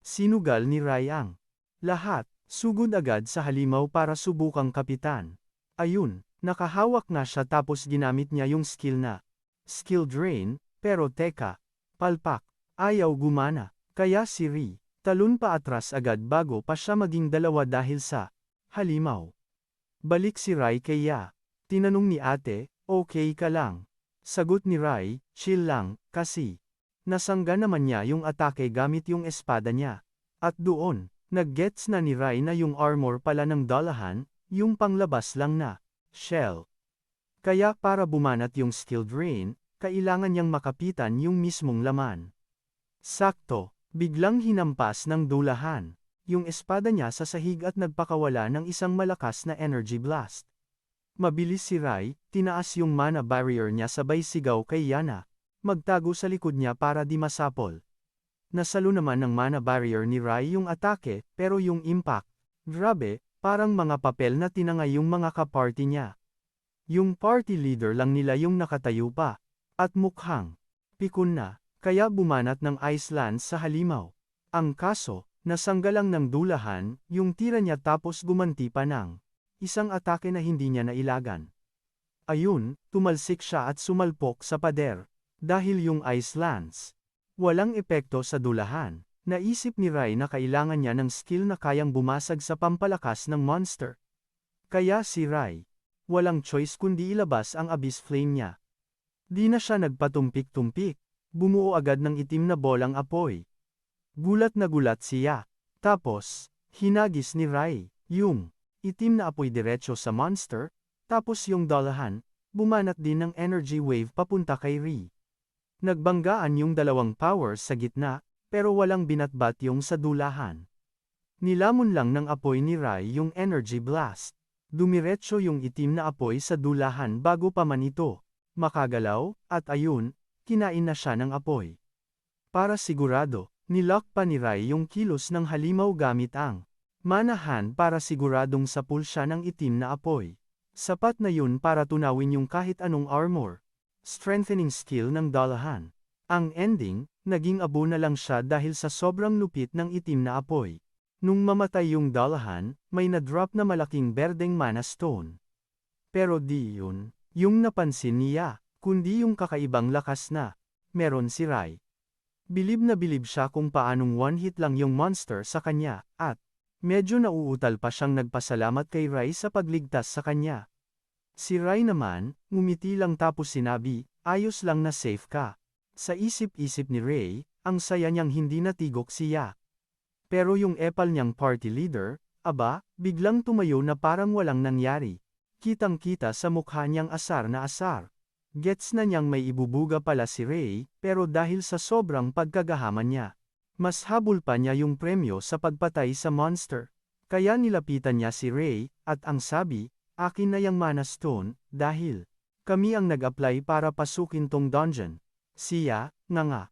Sinugal ni Rai ang lahat, sugod agad sa halimaw para subukang kapitan. Ayun, nakahawak na siya tapos ginamit niya yung skill na skill drain, pero teka, palpak, ayaw gumana, kaya si Ri, talon pa atras agad bago pa siya maging dalawa dahil sa halimaw. Balik si Rai kay Ya. Tinanong ni ate, okay ka lang? Sagot ni Rai, chill lang, kasi nasangga naman niya yung atake gamit yung espada niya. At doon, nag-gets na ni Rai na yung armor pala ng dalahan, yung panglabas lang na shell. Kaya para bumanat yung skill drain, kailangan niyang makapitan yung mismong laman. Sakto, biglang hinampas ng dulahan yung espada niya sa sahig at nagpakawala ng isang malakas na energy blast. Mabilis si Rai, tinaas yung mana barrier niya sabay sigaw kay Yana. Magtago sa likod niya para di masapol. Nasalo naman ng mana barrier ni Rai yung atake, pero yung impact, grabe, parang mga papel na tinangay yung mga kaparty niya. Yung party leader lang nila yung nakatayo pa. At mukhang pikon na, kaya bumanat ng ice lance sa halimaw. Ang kaso, nasangga lang ng dulahan, yung tira niya tapos gumanti pa ng isang atake na hindi niya nailagan. Ayun, tumalsik siya at sumalpok sa pader. Dahil yung ice lance, walang epekto sa dulahan. Naisip ni Rai na kailangan niya ng skill na kayang bumasag sa pampalakas ng monster. Kaya si Rai, walang choice kundi ilabas ang abyss flame niya. Di na siya nagpatumpik-tumpik, bumuo agad ng itim na bolang apoy. Gulat na gulat siya. Tapos, hinagis ni Rai, yung itim na apoy diretso sa monster, tapos yung dalahan, bumanat din ng energy wave papunta kay Ri. Nagbanggaan yung dalawang powers sa gitna, pero walang binatbat yung sa dulahan. Nilamon lang ng apoy ni Rai yung energy blast. Dumiretso yung itim na apoy sa dulahan bago pa man ito makagalaw, at ayun, kinain na siya ng apoy. Para sigurado, nilock pa ni Rai yung kilos ng halimaw gamit ang manahan para siguradong sapul siya ng itim na apoy. Sapat na yun para tunawin yung kahit anong armor. Strengthening skill ng dalahan. Ang ending, naging abo na lang siya dahil sa sobrang lupit ng itim na apoy. Nung mamatay yung dalahan, may na-drop na malaking berdeng mana stone. Pero di yun yung napansin niya, kundi yung kakaibang lakas na meron si Rai. Bilib na bilib siya kung paanong one hit lang yung monster sa kanya, at medyo nauutal pa siyang nagpasalamat kay Rai sa pagligtas sa kanya. Si Rai naman, ngumiti lang tapos sinabi, ayos lang na safe ka. Sa isip-isip ni Rai, ang saya niyang hindi natigok siya. Pero yung epal niyang party leader, biglang tumayo na parang walang nangyari. Kitang-kita sa mukha niyang asar na asar. Gets na niyang may ibubuga pala si Rai, pero dahil sa sobrang pagkagahaman niya, mas habol pa niya yung premyo sa pagpatay sa monster. Kaya nilapitan niya si Rai, at ang sabi, akin na yang mana stone, dahil kami ang nag-apply para pasukin tong dungeon. Siya, nga.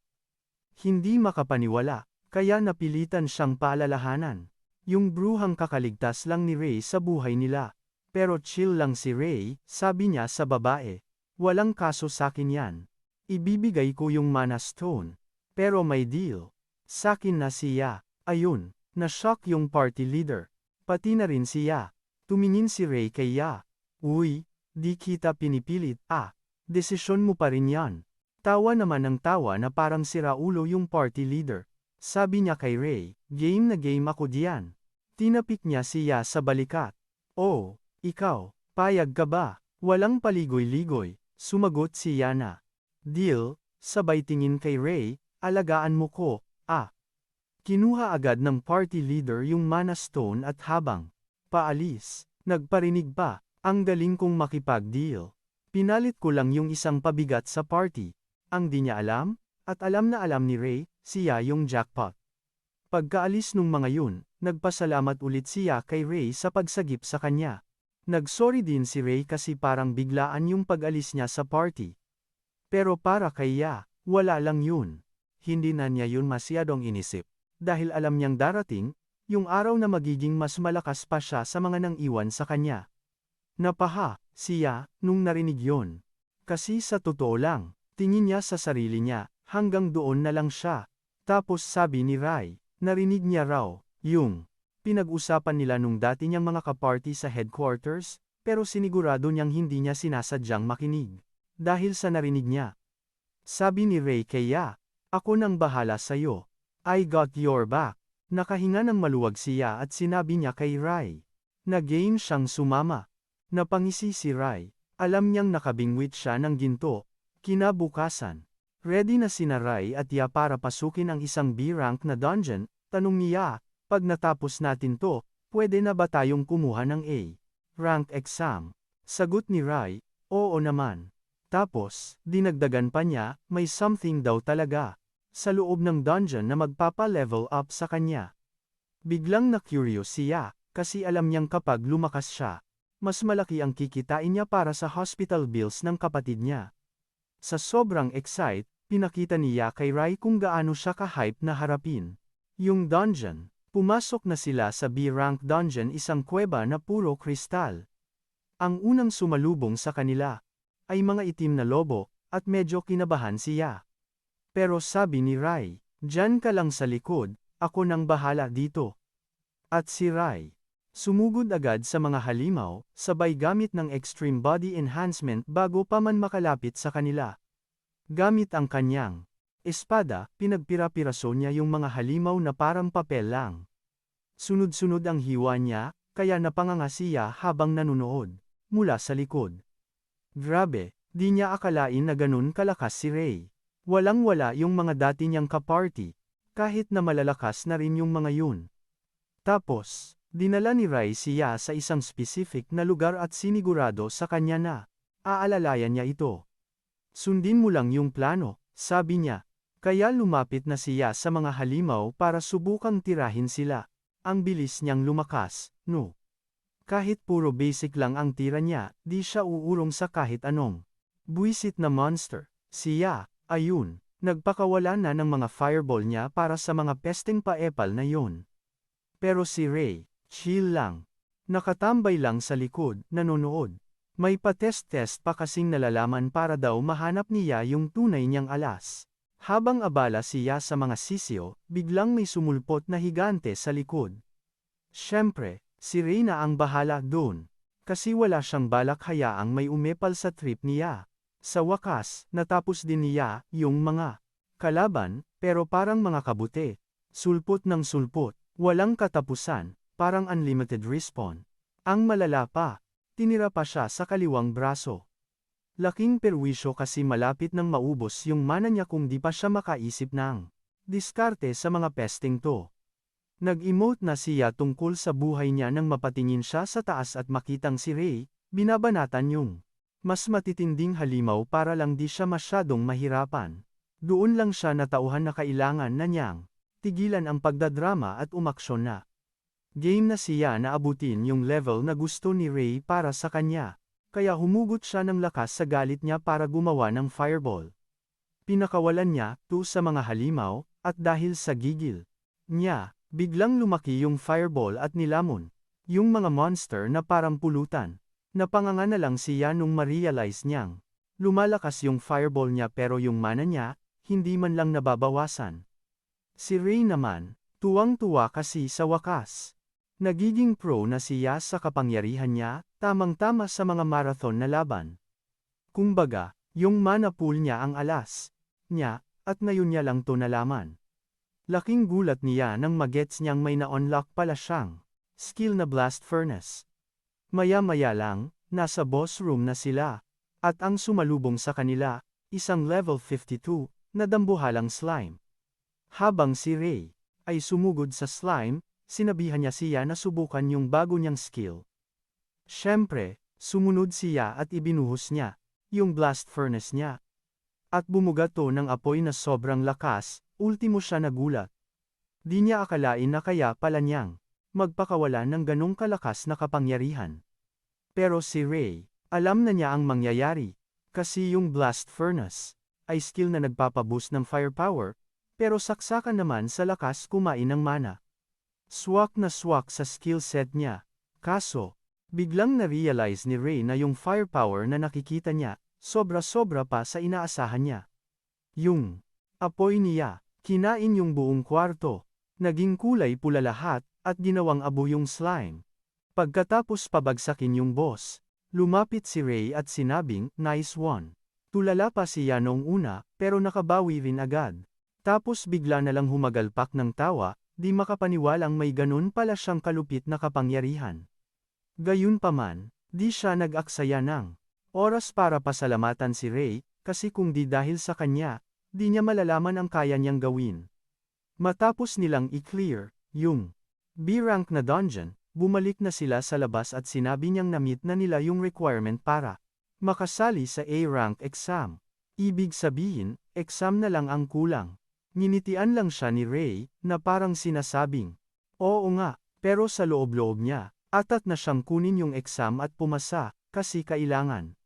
Hindi makapaniwala, kaya napilitan siyang paalalahanan. Yung bruhang kakaligtas lang ni Rai sa buhay nila. Pero chill lang si Rai, sabi niya sa babae. Walang kaso sakin yan. Ibibigay ko yung mana stone. Pero may deal. Sakin na siya. Ayun, na-shock yung party leader. Pati na rin siya. Tumingin si Rai kay Ya. Uy, di kita pinipilit, desisyon mo pa rin yan. Tawa naman ng tawa na parang siraulo yung party leader. Sabi niya kay Rai, game na game ako diyan. Tinapik niya siya sa balikat. Oh. Ikaw, payag ka ba? Walang paligoy-ligoy, sumagot si Yana. Deal, sabay tingin kay Ray, alagaan mo ko, ah. Kinuha agad ng party leader yung mana stone at habang paalis, nagparinig pa, ang galing kong makipag-deal. Pinalit ko lang yung isang pabigat sa party. Ang di niya alam, at alam na alam ni Ray, siya yung jackpot. Pagkaalis nung mga yun, nagpasalamat ulit siya kay Ray sa pagsagip sa kanya. Nagsorry din si Ray kasi parang biglaan yung pag-alis niya sa party. Pero para kay Ya, wala lang yun. Hindi na niya yun masyadong inisip. Dahil alam niyang darating, yung araw na magiging mas malakas pa siya sa mga nang iwan sa kanya. Napaha, siya, nung narinig yun. Kasi sa totoo lang, tingin niya sa sarili niya, hanggang doon na lang siya. Tapos sabi ni Rai, narinig niya raw, yung pinag-usapan nila nung dati niyang mga kaparty sa headquarters, pero sinigurado niyang hindi niya sinasadyang makinig. Dahil sa narinig niya. Sabi ni Ray kay Ya, ako nang bahala sa'yo. I got your back. Nakahinga ng maluwag siya at sinabi niya kay Rai. Nagain siyang sumama. Napangisi si Rai. Alam niyang nakabingwit siya ng ginto. Kinabukasan. Ready na sina Rai at Ya para pasukin ang isang B-rank na dungeon. Tanong niya, pag natapos natin to, pwede na ba tayong kumuha ng A-rank exam? Sagot ni Rai, oo naman. Tapos, dinagdagan pa niya, may something daw talaga. Sa loob ng dungeon na magpapa-level up sa kanya. Biglang na-curious siya, kasi alam niyang kapag lumakas siya, mas malaki ang kikitain niya para sa hospital bills ng kapatid niya. Sa sobrang excite, pinakita niya kay Rai kung gaano siya ka-hype na harapin yung dungeon. Pumasok na sila sa B-rank dungeon, isang kuweba na puro kristal. Ang unang sumalubong sa kanila ay mga itim na lobo, at medyo kinabahan siya. Pero sabi ni Rai, "Diyan ka lang sa likod, ako nang bahala dito." At si Rai, sumugod agad sa mga halimaw, sabay gamit ng extreme body enhancement bago pa man makalapit sa kanila. Gamit ang kanyang espada, pinagpira-piraso niya yung mga halimaw na parang papel lang. Sunod-sunod ang hiwa niya, kaya napanganga siya habang nanunood, mula sa likod. Grabe, di niya akalain na ganun kalakas si Ray. Walang-wala yung mga dati niyang kaparty, kahit na malalakas na rin yung mga yun. Tapos, dinala ni Rai siya sa isang specific na lugar at sinigurado sa kanya na, aalalayan niya ito. Sundin mo lang yung plano, sabi niya. Kaya lumapit na siya sa mga halimaw para subukang tirahin sila. Ang bilis niyang lumakas, no? Kahit puro basic lang ang tira niya, di siya uurong sa kahit anong buwisit na monster. Siya, ayun, nagpakawala na ng mga fireball niya para sa mga pesteng paepal na yun. Pero si Ray, chill lang. Nakatambay lang sa likod, nanonood. May pa-test-test pa kasing nalalaman para daw mahanap niya yung tunay niyang alas. Habang abala siya sa mga sisiyo, biglang may sumulpot na higante sa likod. Siyempre, si Ray na ang bahala doon. Kasi wala siyang balak hayaang may umepal sa trip niya. Sa wakas, natapos din niya yung mga kalaban, pero parang mga kabute. Sulpot ng sulpot, walang katapusan, parang unlimited respawn. Ang malala pa, tinira pa siya sa kaliwang braso. Laking perwisyo kasi malapit nang maubos yung mana niya kung di pa siya makaisip ng diskarte sa mga pesting to. Nag-emote na siya tungkol sa buhay niya nang mapatingin siya sa taas at makitang si Ray, binabanatan yung mas matitinding halimaw para lang di siya masyadong mahirapan. Doon lang siya natauhan na kailangan na niyang tigilan ang pagdadrama at umaksyon na. Game na siya na abutin yung level na gusto ni Ray para sa kanya. Kaya humugot siya ng lakas sa galit niya para gumawa ng fireball. Pinakawalan niya to sa mga halimaw, at dahil sa gigil niya, biglang lumaki yung fireball at nilamon yung mga monster na parang pulutan. Napanganga na lang siya nung ma-realize niyang lumalakas yung fireball niya pero yung mana niya, hindi man lang nababawasan. Si Ray naman, tuwang-tuwa kasi sa wakas. Nagiging pro na siya sa kapangyarihan niya, tamang-tama sa mga marathon na laban. Kumbaga, yung mana pool niya ang alas niya, at ngayon niya lang to nalaman. Laking gulat niya nang magets niyang may na-unlock pala siyang skill na Blast Furnace. Maya-maya lang, nasa boss room na sila. At ang sumalubong sa kanila, isang level 52, na dambuhalang slime. Habang si Ray ay sumugod sa slime, sinabihan niya siya na subukan yung bago niyang skill. Siyempre, sumunod siya at ibinuhos niya yung blast furnace niya. At bumuga to ng apoy na sobrang lakas, ultimo siya nagulat. Di niya akalain na kaya pala niyang magpakawala ng ganong kalakas na kapangyarihan. Pero si Ray, alam na niya ang mangyayari, kasi yung blast furnace ay skill na nagpapaboost ng firepower, pero saksakan naman sa lakas kumain ng mana. Swak na swak sa skill set niya, kaso, biglang na-realize ni Ray na yung firepower na nakikita niya, sobra-sobra pa sa inaasahan niya. Yung apoy niya, kinain yung buong kwarto, naging kulay pula lahat, at ginawang abo yung slime. Pagkatapos pabagsakin yung boss, lumapit si Ray at sinabing, "Nice one." Tulala pa siya noong una, pero nakabawi rin agad. Tapos bigla na lang humagalpak ng tawa, di makapaniwalang may ganun pala siyang kalupit na kapangyarihan. Gayunpaman, di siya nag-aksaya ng oras para pasalamatan si Ray, kasi kung di dahil sa kanya, di niya malalaman ang kaya niyang gawin. Matapos nilang i-clear yung B-rank na dungeon, bumalik na sila sa labas at sinabi niyang na-meet na nila yung requirement para makasali sa A-rank exam. Ibig sabihin, exam na lang ang kulang. Nginitian lang siya ni Ray, na parang sinasabing, "Oo nga," pero sa loob-loob niya, atat na siyang kunin yung exam at pumasa, kasi kailangan.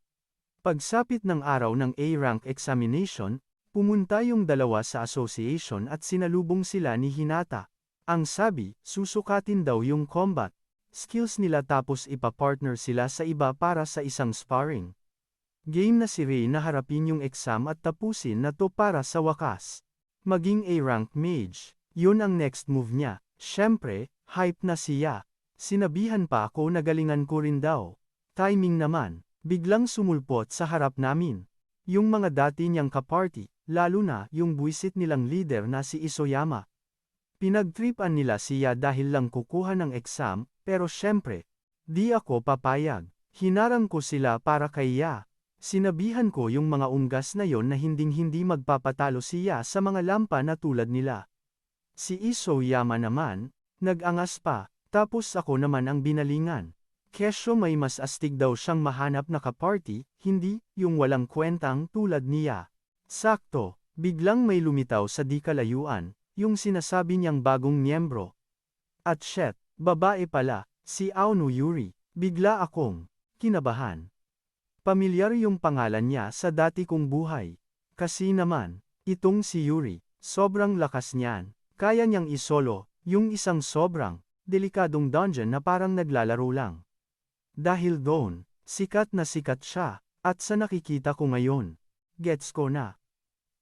Pagsapit ng araw ng A-rank examination, pumunta yung dalawa sa association at sinalubong sila ni Hinata. Ang sabi, susukatin daw yung combat skills nila tapos ipa-partner sila sa iba para sa isang sparring game na si Ray na harapin yung exam at tapusin na to para sa wakas maging A-rank mage. Yun ang next move niya. Syempre, hype na siya. Sinabihan pa ako na galingan ko rin daw. Timing naman, biglang sumulpot sa harap namin yung mga dati niyang kaparty, lalo na yung buwisit nilang leader na si Isoyama. Pinagtripan nila siya dahil lang kukuha ng exam, pero syempre, di ako papayag. Hinarang ko sila para kaya. Sinabihan ko yung mga unggas na yon na hinding-hindi magpapatalo siya sa mga lampa na tulad nila. Si Isoyama naman, nag-angas pa, tapos ako naman ang binalingan. Kesyo may mas astig daw siyang mahanap na kaparty, hindi yung walang kwentang tulad niya. Sakto, biglang may lumitaw sa di kalayuan, yung sinasabi niyang bagong miyembro. At shit, babae pala, si Aono Yuri. Bigla akong kinabahan. Pamilyar yung pangalan niya sa dati kong buhay. Kasi naman, itong si Yuri, sobrang lakas niyan. Kaya niyang isolo, yung isang sobrang delikadong dungeon na parang naglalaro lang. Dahil doon, sikat na sikat siya, at sa nakikita ko ngayon, gets ko na.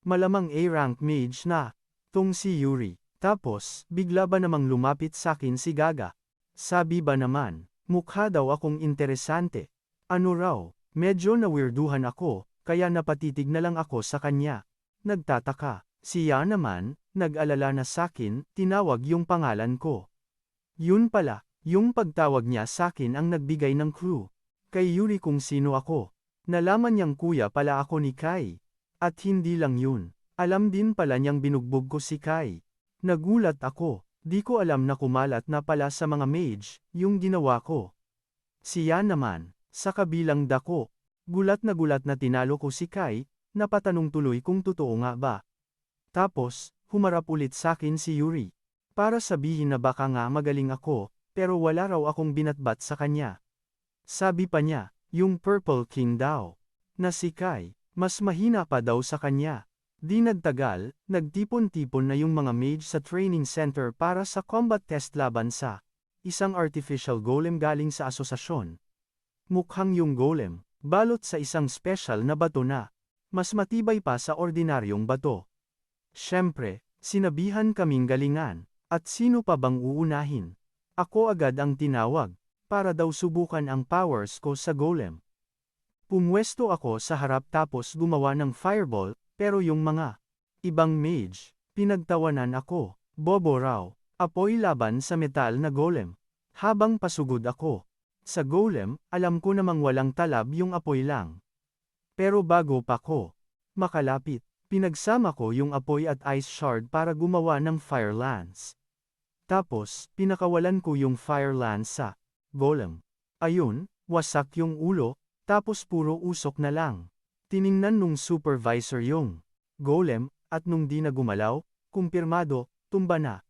Malamang A-rank mage na, tong si Yuri. Tapos, bigla ba namang lumapit sakin si Gaga? Sabi ba naman, mukha daw akong interesante. Ano raw, medyo nawirduhan ako, kaya napatitig na lang ako sa kanya. Nagtataka, siya naman, nag-alala na sakin, tinawag yung pangalan ko. Yun pala, yung pagtawag niya sakin ang nagbigay ng clue. Kay Yuri kung sino ako. Nalaman niyang kuya pala ako ni Kai. At hindi lang yun, alam din pala niyang binugbog ko si Kai. Nagulat ako, di ko alam na kumalat na pala sa mga mage, yung ginawa ko. Siya naman, sa kabilang dako, gulat na tinalo ko si Kai, napatanong tuloy kung totoo nga ba. Tapos, humarap ulit sakin si Yuri. Para sabihin na baka nga magaling ako, pero wala raw akong binatbat sa kanya. Sabi pa niya, yung Purple King daw, na si Kai, mas mahina pa daw sa kanya. Di nagtagal, nagtipon-tipon na yung mga mage sa training center para sa combat test laban sa isang artificial golem galing sa asosasyon. Mukhang yung golem, balot sa isang special na bato na mas matibay pa sa ordinaryong bato. Siyempre, sinabihan kaming galingan, at sino pa bang uunahin? Ako agad ang tinawag, para daw subukan ang powers ko sa golem. Pumwesto ako sa harap tapos gumawa ng fireball, pero yung mga ibang mage, pinagtawanan ako, bobo raw, apoy laban sa metal na golem. Habang pasugod ako, Sa golem, alam ko namang walang talab yung apoy lang. Pero bago pa ko makalapit, pinagsama ko yung apoy at ice shard para gumawa ng fire lance. Tapos, pinakawalan ko yung fire lance sa golem. Ayun, wasak yung ulo, tapos puro usok na lang. Tiningnan nung supervisor yung golem, at nung di na gumalaw, kumpirmado, tumba na.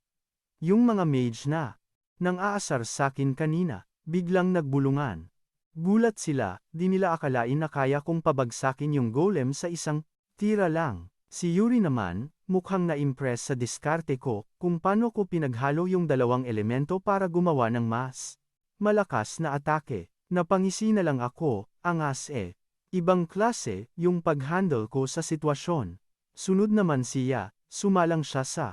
Yung mga mage na nang aasar sakin kanina, biglang nagbulungan. Gulat sila, di nila akalain na kaya kong pabagsakin yung golem sa isang tira lang. Si Yuri naman, mukhang na-impress sa diskarte ko, kung paano ko pinaghalo yung dalawang elemento para gumawa ng mas malakas na atake. Napangisi na lang ako, angas eh. Ibang klase, yung pag-handle ko sa sitwasyon. Sunod naman siya, sumalang siya sa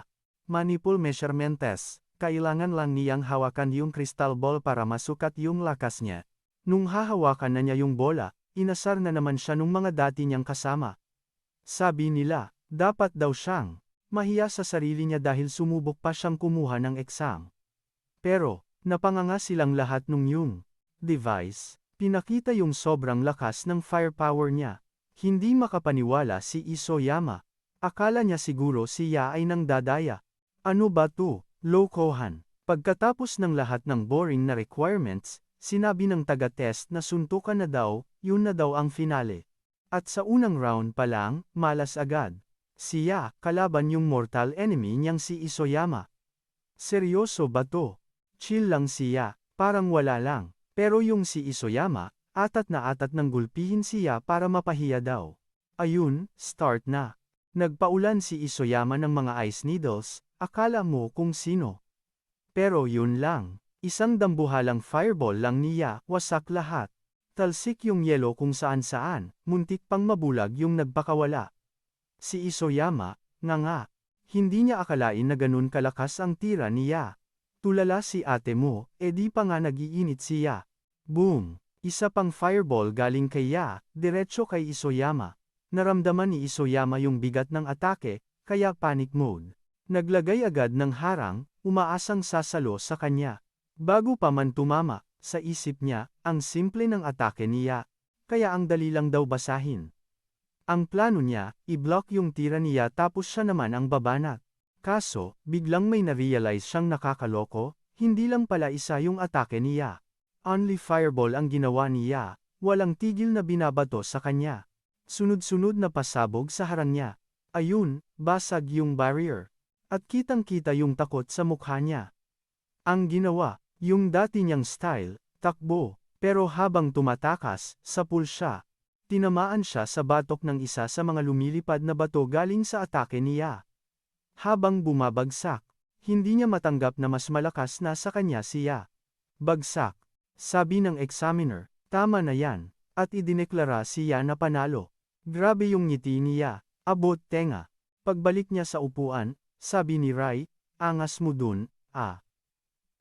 manipul measurement test. Kailangan lang niyang hawakan yung crystal ball para masukat yung lakas niya. Nung hahawakan na niya yung bola, inasar na naman siya nung mga dati niyang kasama. Sabi nila, dapat daw siyang mahiya sa sarili niya dahil sumubok pa siyang kumuha ng exam. Pero, napanganga silang lahat nung yung device, pinakita yung sobrang lakas ng firepower niya. Hindi makapaniwala si Isoyama. Akala niya siguro siya ay nangdadaya. Ano ba to? Lokohan. Pagkatapos ng lahat ng boring na requirements, sinabi ng taga-test na suntukan na daw, yun na daw ang finale. At sa unang round pa lang, malas agad. Siya, kalaban yung mortal enemy niyang si Isoyama. Seryoso ba to? Chill lang siya, parang wala lang. Pero yung si Isoyama, atat na atat nang gulpihin siya para mapahiya daw. Ayun, start na. Nagpaulan si Isoyama ng mga ice needles, akala mo kung sino. Pero yun lang, isang dambuhalang fireball lang niya, wasak lahat. Talsik yung yelo kung saan-saan, muntik pang mabulag yung nagpakawala. Si Isoyama, nga. Hindi niya akalain na ganun kalakas ang tira niya. Tulala si ate mo, di pa nga nagiinit siya. Boom! Isa pang fireball galing kay Ya, diretso kay Isoyama. Naramdaman ni Isoyama yung bigat ng atake, kaya panic mode. Naglagay agad ng harang, umaasang sasalo sa kanya. Bago pa man tumama, sa isip niya, ang simple ng atake niya, kaya ang dali lang daw basahin. Ang plano niya, i-block yung tira niya tapos siya naman ang babanat. Kaso, biglang may na-realize siyang nakakaloko, hindi lang pala isa yung atake niya. Only fireball ang ginawa niya, walang tigil na binabato sa kanya. Sunod-sunod na pasabog sa harang niya. Ayun, basag yung barrier. At kitang-kita yung takot sa mukha niya. Ang ginawa, yung dati niyang style, takbo, pero habang tumatakas, sapul siya. Tinamaan siya sa batok ng isa sa mga lumilipad na bato galing sa atake niya. Habang bumabagsak, hindi niya matanggap na mas malakas na sa kanya siya. Bagsak. Sabi ng examiner, tama na yan, at idineklara siya na panalo. Grabe yung ngiti niya, abot tenga. Pagbalik niya sa upuan, sabi ni Rai, angas mo dun, ah.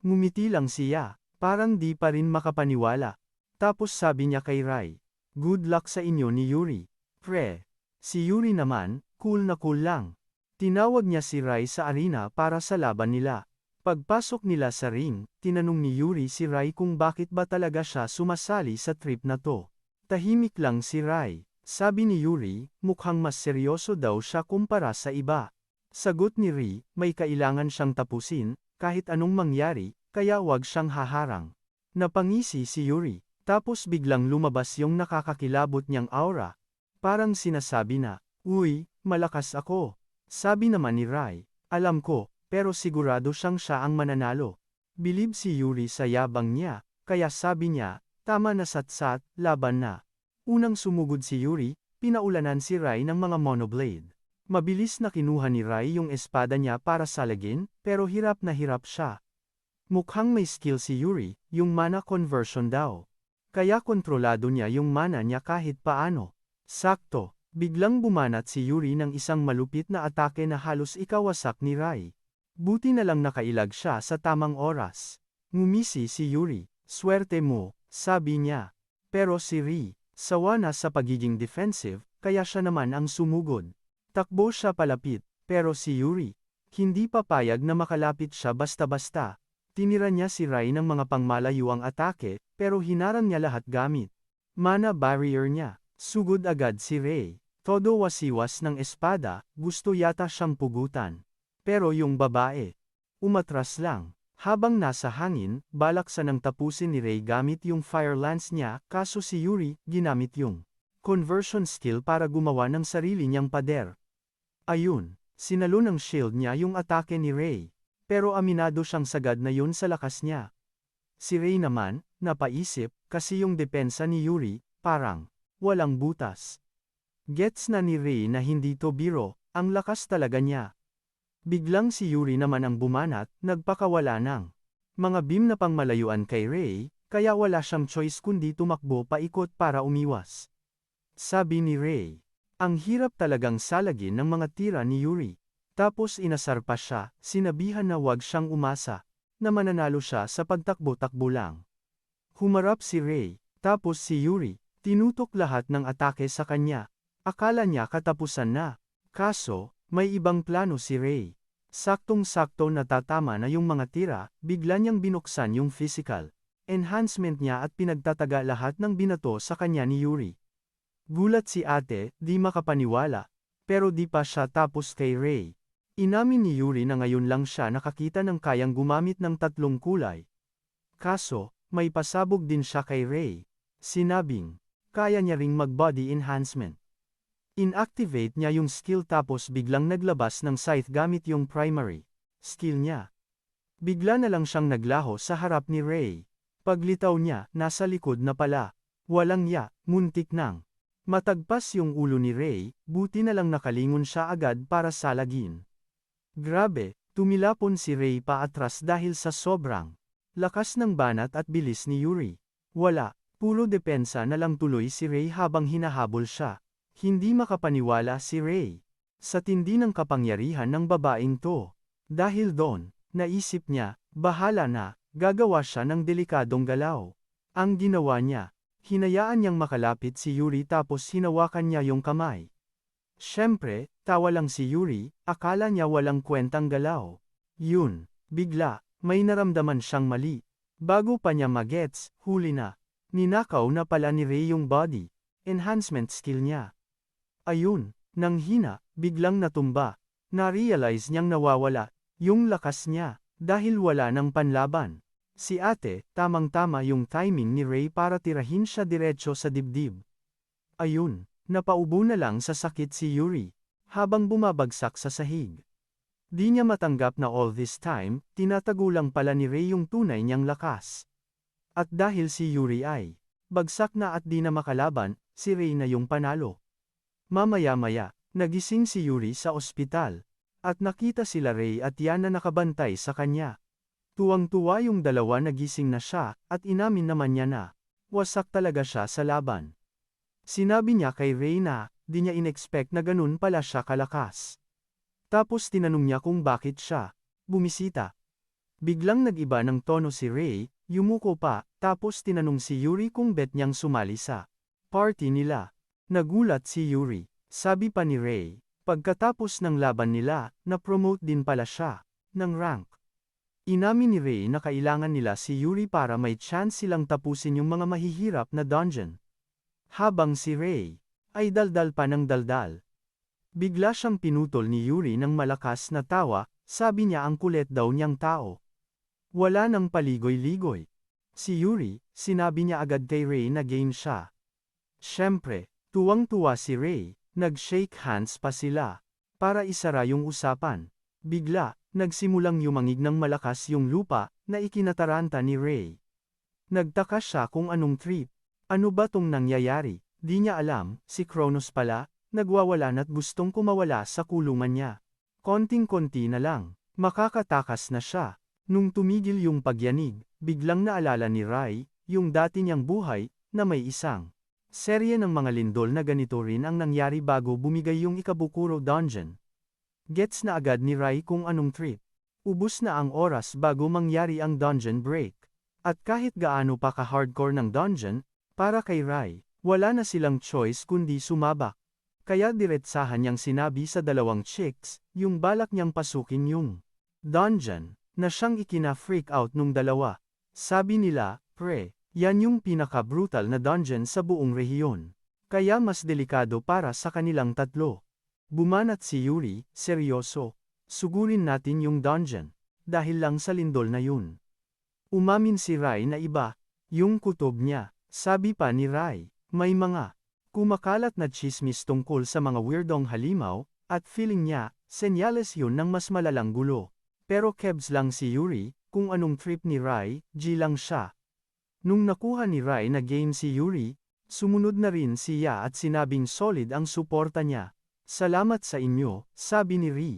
Ngumiti lang siya, parang di pa rin makapaniwala. Tapos sabi niya kay Rai, good luck sa inyo ni Yuri. Pre. Si Yuri naman, cool na cool lang. Tinawag niya si Rai sa arena para sa laban nila. Pagpasok nila sa ring, tinanong ni Yuri si Rai kung bakit ba talaga siya sumasali sa trip na to. Tahimik lang si Rai. Sabi ni Yuri, mukhang mas seryoso daw siya kumpara sa iba. Sagot ni Ri, may kailangan siyang tapusin, kahit anong mangyari, kaya wag siyang haharang. Napangisi si Yuri, tapos biglang lumabas yung nakakakilabot niyang aura. Parang sinasabi na, uy, malakas ako. Sabi naman ni Rai, alam ko, pero sigurado siya ang mananalo. Bilib si Yuri sa yabang niya, kaya sabi niya, tama na satsat, laban na. Unang sumugod si Yuri, pinaulanan si Rai ng mga monoblade. Mabilis na kinuha ni Rai yung espada niya para salagin, pero hirap na hirap siya. Mukhang may skill si Yuri, yung mana conversion daw. Kaya kontrolado niya yung mana niya kahit paano. Sakto, biglang bumanat si Yuri ng isang malupit na atake na halos ikawasak ni Rai. Buti na lang nakailag siya sa tamang oras. Ngumisi si Yuri, swerte mo, sabi niya. Pero si Ri, sawa na sa pagiging defensive, kaya siya naman ang sumugod. Takbo siya palapit, pero si Yuri, hindi papayag na makalapit siya basta-basta. Tinira niya si Rai ng mga pangmalayuang atake, pero hinarang niya lahat gamit mana barrier niya. Sugod agad si Rai. Todo wasiwas ng espada, gusto yata siyang pugutan. Pero yung babae, umatras lang. Habang nasa hangin, balak sanang tapusin ni Rai gamit yung fire lance niya, kaso si Yuri, ginamit yung conversion skill para gumawa ng sarili niyang pader. Ayun, sinalo ng shield niya yung atake ni Rai. Pero aminado siyang sagad na yun sa lakas niya. Si Rai naman, napaisip, kasi yung depensa ni Yuri, parang walang butas. Gets na ni Rai na hindi to biro, ang lakas talaga niya. Biglang si Yuri naman ang bumanat, nagpakawala ng mga beam na pangmalayuan kay Rai, kaya wala siyang choice kundi tumakbo paikot para umiwas. Sabi ni Rai, ang hirap talagang salagin ng mga tira ni Yuri. Tapos inasar pa siya, sinabihan na wag siyang umasa, na mananalo siya sa pagtakbo-takbo lang. Humarap si Rai, tapos si Yuri, tinutok lahat ng atake sa kanya. Akala niya katapusan na. Kaso, may ibang plano si Rai. Saktong-sakto natatama na yung mga tira, bigla niyang binuksan yung physical enhancement niya at pinagtataga lahat ng binato sa kanya ni Yuri. Gulat si ate, di makapaniwala. Pero di pa siya tapos kay Rai. Inamin ni Yuri na ngayon lang siya nakakita ng kayang gumamit ng 3 kulay. Kaso, may pasabog din siya kay Rai. Sinabing, kaya niya ring mag-body enhancement. Inactivate niya yung skill tapos biglang naglabas ng scythe gamit yung primary skill niya. Bigla na lang siyang naglaho sa harap ni Rai. Paglitaw niya, nasa likod na pala. Walang ya, muntik nang matagpas yung ulo ni Rai, buti na lang nakalingon siya agad para salagin. Grabe, tumilapon si Rai pa atras dahil sa sobrang lakas ng banat at bilis ni Yuri. Wala, puro depensa na lang tuloy si Rai habang hinahabol siya. Hindi makapaniwala si Rai sa tindi ng kapangyarihan ng babaeng to. Dahil doon, naisip niya, bahala na, gagawa siya ng delikadong galaw. Ang ginawa niya, hinayaan niyang makalapit si Yuri tapos hinawakan niya yung kamay. Siyempre, tawa lang si Yuri, akala niya walang kwentang galaw. Yun, bigla, may naramdaman siyang mali. Bago pa niya magets, huli na. Ninakaw na pala ni Rai yung body enhancement skill niya. Ayun, nang hina, biglang natumba. Na-realize niyang nawawala yung lakas niya dahil wala ng panlaban. Si ate, tamang-tama yung timing ni Rai para tirahin siya diretso sa dibdib. Ayun, napaubo na lang sa sakit si Yuri habang bumabagsak sa sahig. Di niya matanggap na all this time, tinatago lang pala ni Rai yung tunay niyang lakas. At dahil si Yuri ay bagsak na at di na makalaban, si Rai na yung panalo. Mamaya-maya, nagising si Yuri sa ospital. At nakita sila Rai at Yan na nakabantay sa kanya. Tuwang-tuwa yung dalawa nagising na siya, at inamin naman niya na wasak talaga siya sa laban. Sinabi niya kay Rai na, di niya inexpect na ganun pala siya kalakas. Tapos tinanong niya kung bakit siya bumisita. Biglang nag-iba ng tono si Rai, yumuko pa, tapos tinanong si Yuri kung bet niyang sumali sa party nila. Nagulat si Yuri. Sabi pa ni Rai, pagkatapos ng laban nila, na-promote din pala siya ng rank. Inamin ni Rai na kailangan nila si Yuri para may chance silang tapusin yung mga mahihirap na dungeon. Habang si Rai ay daldal pa ng daldal. Bigla siyang pinutol ni Yuri ng malakas na tawa, sabi niya ang kulit daw niyang tao. Wala nang paligoy-ligoy. Si Yuri, sinabi niya agad kay Rai na game siya. Siyempre, tuwang-tuwa si Rai, nag-shake hands pa sila. Para isara yung usapan. Bigla, nagsimulang yumangig ng malakas yung lupa, na ikinataranta ni Rai. Nagtaka siya kung anong trip. Ano ba tong nangyayari? Di niya alam, si Kronos pala, nagwawalan at gustong kumawala sa kulungan niya. Konting-konti na lang, makakatakas na siya. Nung tumigil yung pagyanig, biglang naalala ni Rai, yung dati niyang buhay, na may isang serye ng mga lindol na ganito rin ang nangyari bago bumigay yung Ikabukuro Dungeon. Gets na agad ni Rai kung anong trip. Ubus na ang oras bago mangyari ang dungeon break. At kahit gaano pa ka-hardcore ng dungeon, para kay Rai, wala na silang choice kundi sumabak. Kaya diretsahan niyang sinabi sa dalawang chicks, yung balak niyang pasukin yung dungeon. na siyang ikina-freak out nung dalawa. Sabi nila, pre, yan yung pinaka-brutal na dungeon sa buong rehiyon. Kaya mas delikado para sa kanilang tatlo. Bumanat si Yuri, seryoso. Sugurin natin yung dungeon. Dahil lang sa lindol na yun. Umamin si Rai na iba. Yung kutob niya. Sabi pa ni Rai, may mga kumakalat na chismis tungkol sa mga weirdong halimaw, at feeling niya, senyales yun ng mas malalang gulo. Pero kebs lang si Yuri, kung anong trip ni Rai, G lang siya. Nung nakuha ni Rai na game si Yuri, sumunod na rin siya at sinabing solid ang suporta niya. Salamat sa inyo, sabi ni Ri.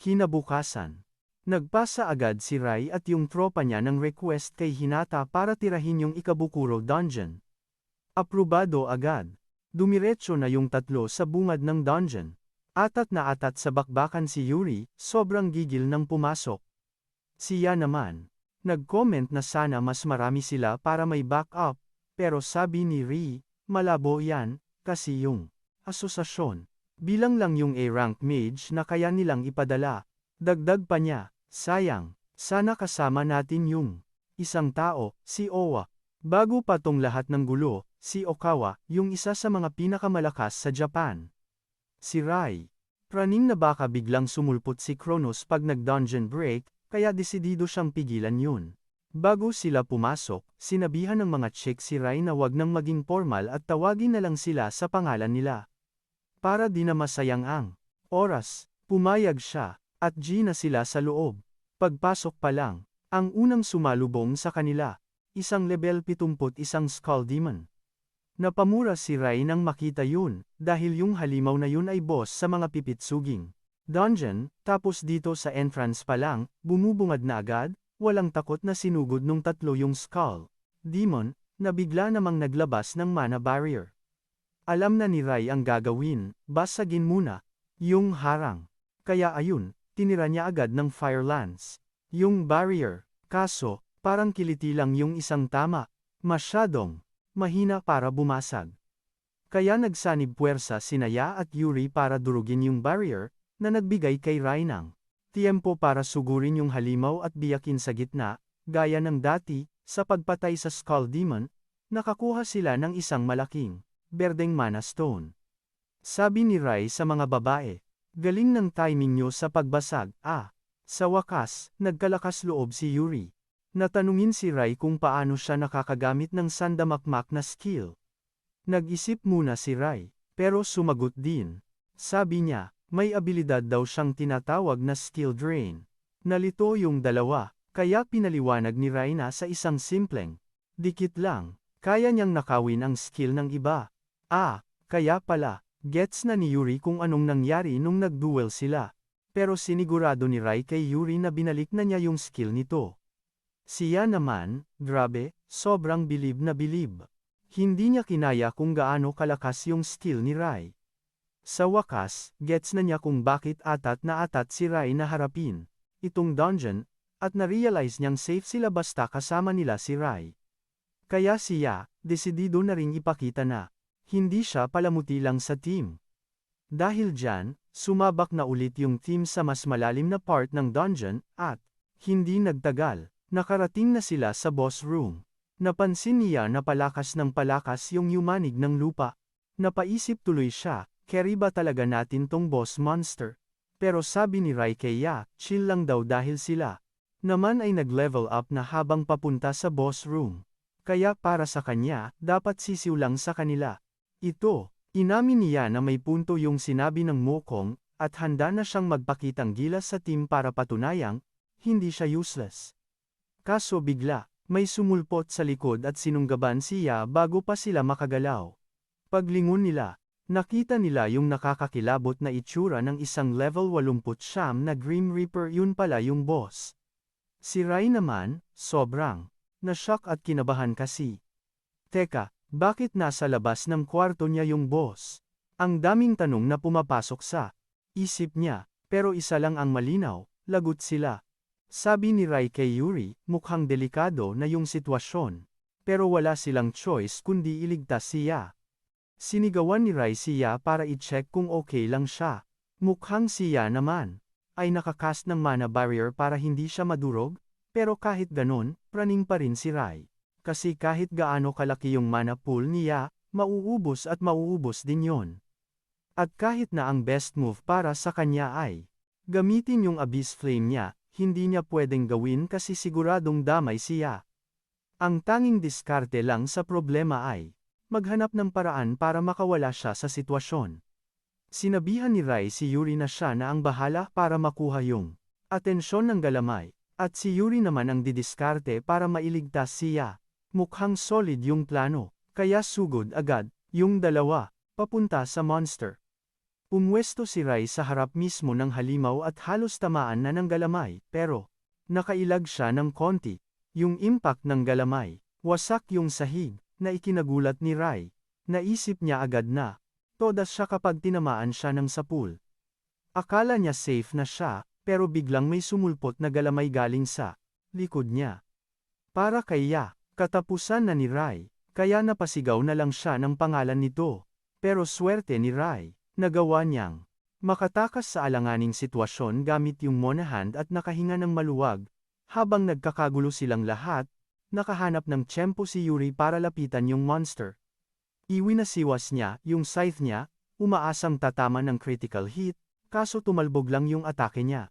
Kinabukasan. Nagpasa agad si Rai at yung tropa niya ng request kay Hinata para tirahin yung Ikabukuro dungeon. Aprobado agad. Dumiretso na yung tatlo sa bungad ng dungeon. Atat na atat sa bakbakan si Yuri, sobrang gigil nang pumasok. Siya naman. Nag-comment na sana mas marami sila para may backup, pero sabi ni Ri, malabo yan, kasi yung asosasyon. Bilang lang yung A-rank mage na kaya nilang ipadala. Dagdag pa niya, sayang, sana kasama natin yung isang tao, si Owa. Bago pa tong lahat ng gulo, si Okawa, yung isa sa mga pinakamalakas sa Japan. Si Rai. Praning na baka biglang sumulpot si Kronos pag nag-dungeon break, kaya desidido siyang pigilan yun. Bago sila pumasok, sinabihan ng mga chick si Rai na wag nang maging formal at tawagin na lang sila sa pangalan nila. Para di na masayang ang oras, pumayag siya, at G na sila sa loob. Pagpasok pa lang, ang unang sumalubong sa kanila, isang level 71 Skull Demon. Napamura si Rai nang makita yun, dahil yung halimaw na yun ay boss sa mga pipitsuging dungeon, tapos dito sa entrance pa lang, bumubungad na agad, walang takot na sinugod nung tatlo yung Skull Demon, na bigla namang naglabas ng mana barrier. Alam na ni Rai ang gagawin, basagin muna yung harang. Kaya ayun, tinira niya agad ng Fire Lance yung barrier, kaso, parang kiliti lang yung isang tama, masyadong mahina para bumasag. Kaya nagsanib puwersa si Naya at Yuri para durugin yung barrier, na nagbigay kay Rai ng tiempo para sugurin yung halimaw at biyakin sa gitna, gaya ng dati, sa pagpatay sa Skull Demon, nakakuha sila ng isang malaking berdeng mana stone. Sabi ni Rai sa mga babae, galing ng timing nyo sa pagbasag, Sa wakas, nagkalakas loob si Yuri. Natanungin si Rai kung paano siya nakakagamit ng sandamakmak na skill. Nag-isip muna si Rai, pero sumagot din. Sabi niya, may abilidad daw siyang tinatawag na skill drain. Nalito yung dalawa, kaya pinaliwanag ni Rai na sa isang simpleng dikit lang, kaya niyang nakawin ang skill ng iba. Kaya pala, gets na ni Yuri kung anong nangyari nung nag-duel sila. Pero sinigurado ni Rai kay Yuri na binalik na niya yung skill nito. Siya naman, grabe, sobrang bilib na bilib. Hindi niya kinaya kung gaano kalakas yung skill ni Rai. Sa wakas, gets na niya kung bakit atat na atat si Rai na harapin itong dungeon, at na-realize niyang safe sila basta kasama nila si Rai. Kaya siya, desidido na ring ipakita na hindi siya palamuti lang sa team. Dahil dyan, sumabak na ulit yung team sa mas malalim na part ng dungeon, at hindi nagtagal, nakarating na sila sa boss room. Napansin niya na palakas ng palakas yung yumanig ng lupa. Napaisip tuloy siya, carry ba talaga natin tong boss monster? Pero sabi ni Rai kaya, chill lang daw dahil sila naman ay nag-level up na habang papunta sa boss room. Kaya para sa kanya, dapat sisiw lang sa kanila. Ito, inamin niya na may punto yung sinabi ng Mokong, at handa na siyang magpakitang gilas sa team para patunayang, hindi siya useless. Kaso bigla, may sumulpot sa likod at sinunggaban siya bago pa sila makagalaw. Paglingon nila, nakita nila yung nakakakilabot na itsura ng isang level 89 na Grim Reaper, yun pala yung boss. Si Rai naman, sobrang na-shock at kinabahan kasi. Teka, bakit nasa labas ng kwarto niya yung boss? Ang daming tanong na pumapasok sa isip niya, pero isa lang ang malinaw, lagot sila. Sabi ni Rai kay Yuri, mukhang delikado na yung sitwasyon. Pero wala silang choice kundi iligtas siya. Sinigawan ni Rai siya para i-check kung okay lang siya. Mukhang siya naman ay nakakast ng mana barrier para hindi siya madurog, pero kahit ganon, praning pa rin si Rai. Kasi kahit gaano kalaki yung mana pool niya, mauubos at mauubos din yon. At kahit na ang best move para sa kanya ay gamitin yung Abyss Flame niya, hindi niya pwedeng gawin kasi siguradong damay siya. Ang tanging diskarte lang sa problema ay maghanap ng paraan para makawala siya sa sitwasyon. Sinabihan ni Rai si Yuri na siya na ang bahala para makuha yung atensyon ng galamay, at si Yuri naman ang didiskarte para mailigtas siya. Mukhang solid yung plano, kaya sugod agad yung dalawa papunta sa monster. Pumwesto si Rai sa harap mismo ng halimaw at halos tamaan na ng galamay, pero nakailag siya ng konti. Yung impact ng galamay, wasak yung sahig, na ikinagulat ni Rai. Naisip niya agad na todas siya kapag tinamaan siya ng sapul. Akala niya safe na siya, pero biglang may sumulpot na galamay galing sa likod niya. Para kaya, katapusan na ni Rai, kaya napasigaw na lang siya ng pangalan nito. Pero swerte ni Rai, nagawa niyang makatakas sa alanganing sitwasyon gamit yung monahand at nakahinga ng maluwag. Habang nagkakagulo silang lahat, nakahanap ng tiyempo si Yuri para lapitan yung monster. Iwinasiwas niya yung scythe niya, umaasang tatama ng critical hit, kaso tumalbog lang yung atake niya.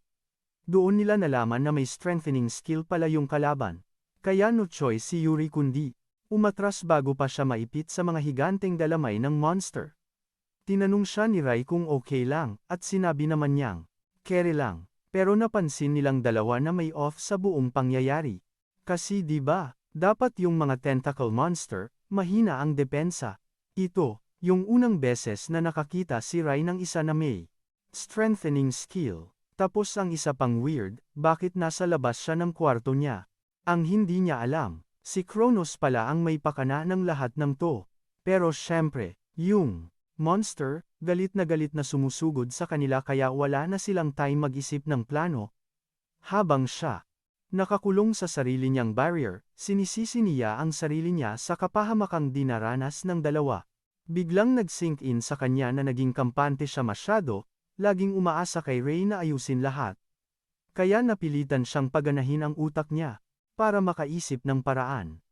Doon nila nalaman na may strengthening skill pala yung kalaban. Kaya no choice si Yuri kundi umatras bago pa siya maipit sa mga higanteng galamay ng monster. Tinanong siya ni Rai kung okay lang, at sinabi naman niyang, kere lang, pero napansin nilang dalawa na may off sa buong pangyayari. Kasi di ba, dapat yung mga tentacle monster, mahina ang depensa. Ito, yung unang beses na nakakita si Rai ng isa na may strengthening skill. Tapos ang isa pang weird, bakit nasa labas siya ng kwarto niya? Ang hindi niya alam, si Kronos pala ang may pakana ng lahat ng to. Pero syempre, yung monster, galit na sumusugod sa kanila kaya wala na silang time mag-isip ng plano. Habang siya nakakulong sa sarili niyang barrier, sinisisi niya ang sarili niya sa kapahamakang dinaranas ng dalawa. Biglang nag-sink in sa kanya na naging kampante siya masyado, laging umaasa kay Ray na ayusin lahat. Kaya napilitan siyang paganahin ang utak niya, para makaisip ng paraan.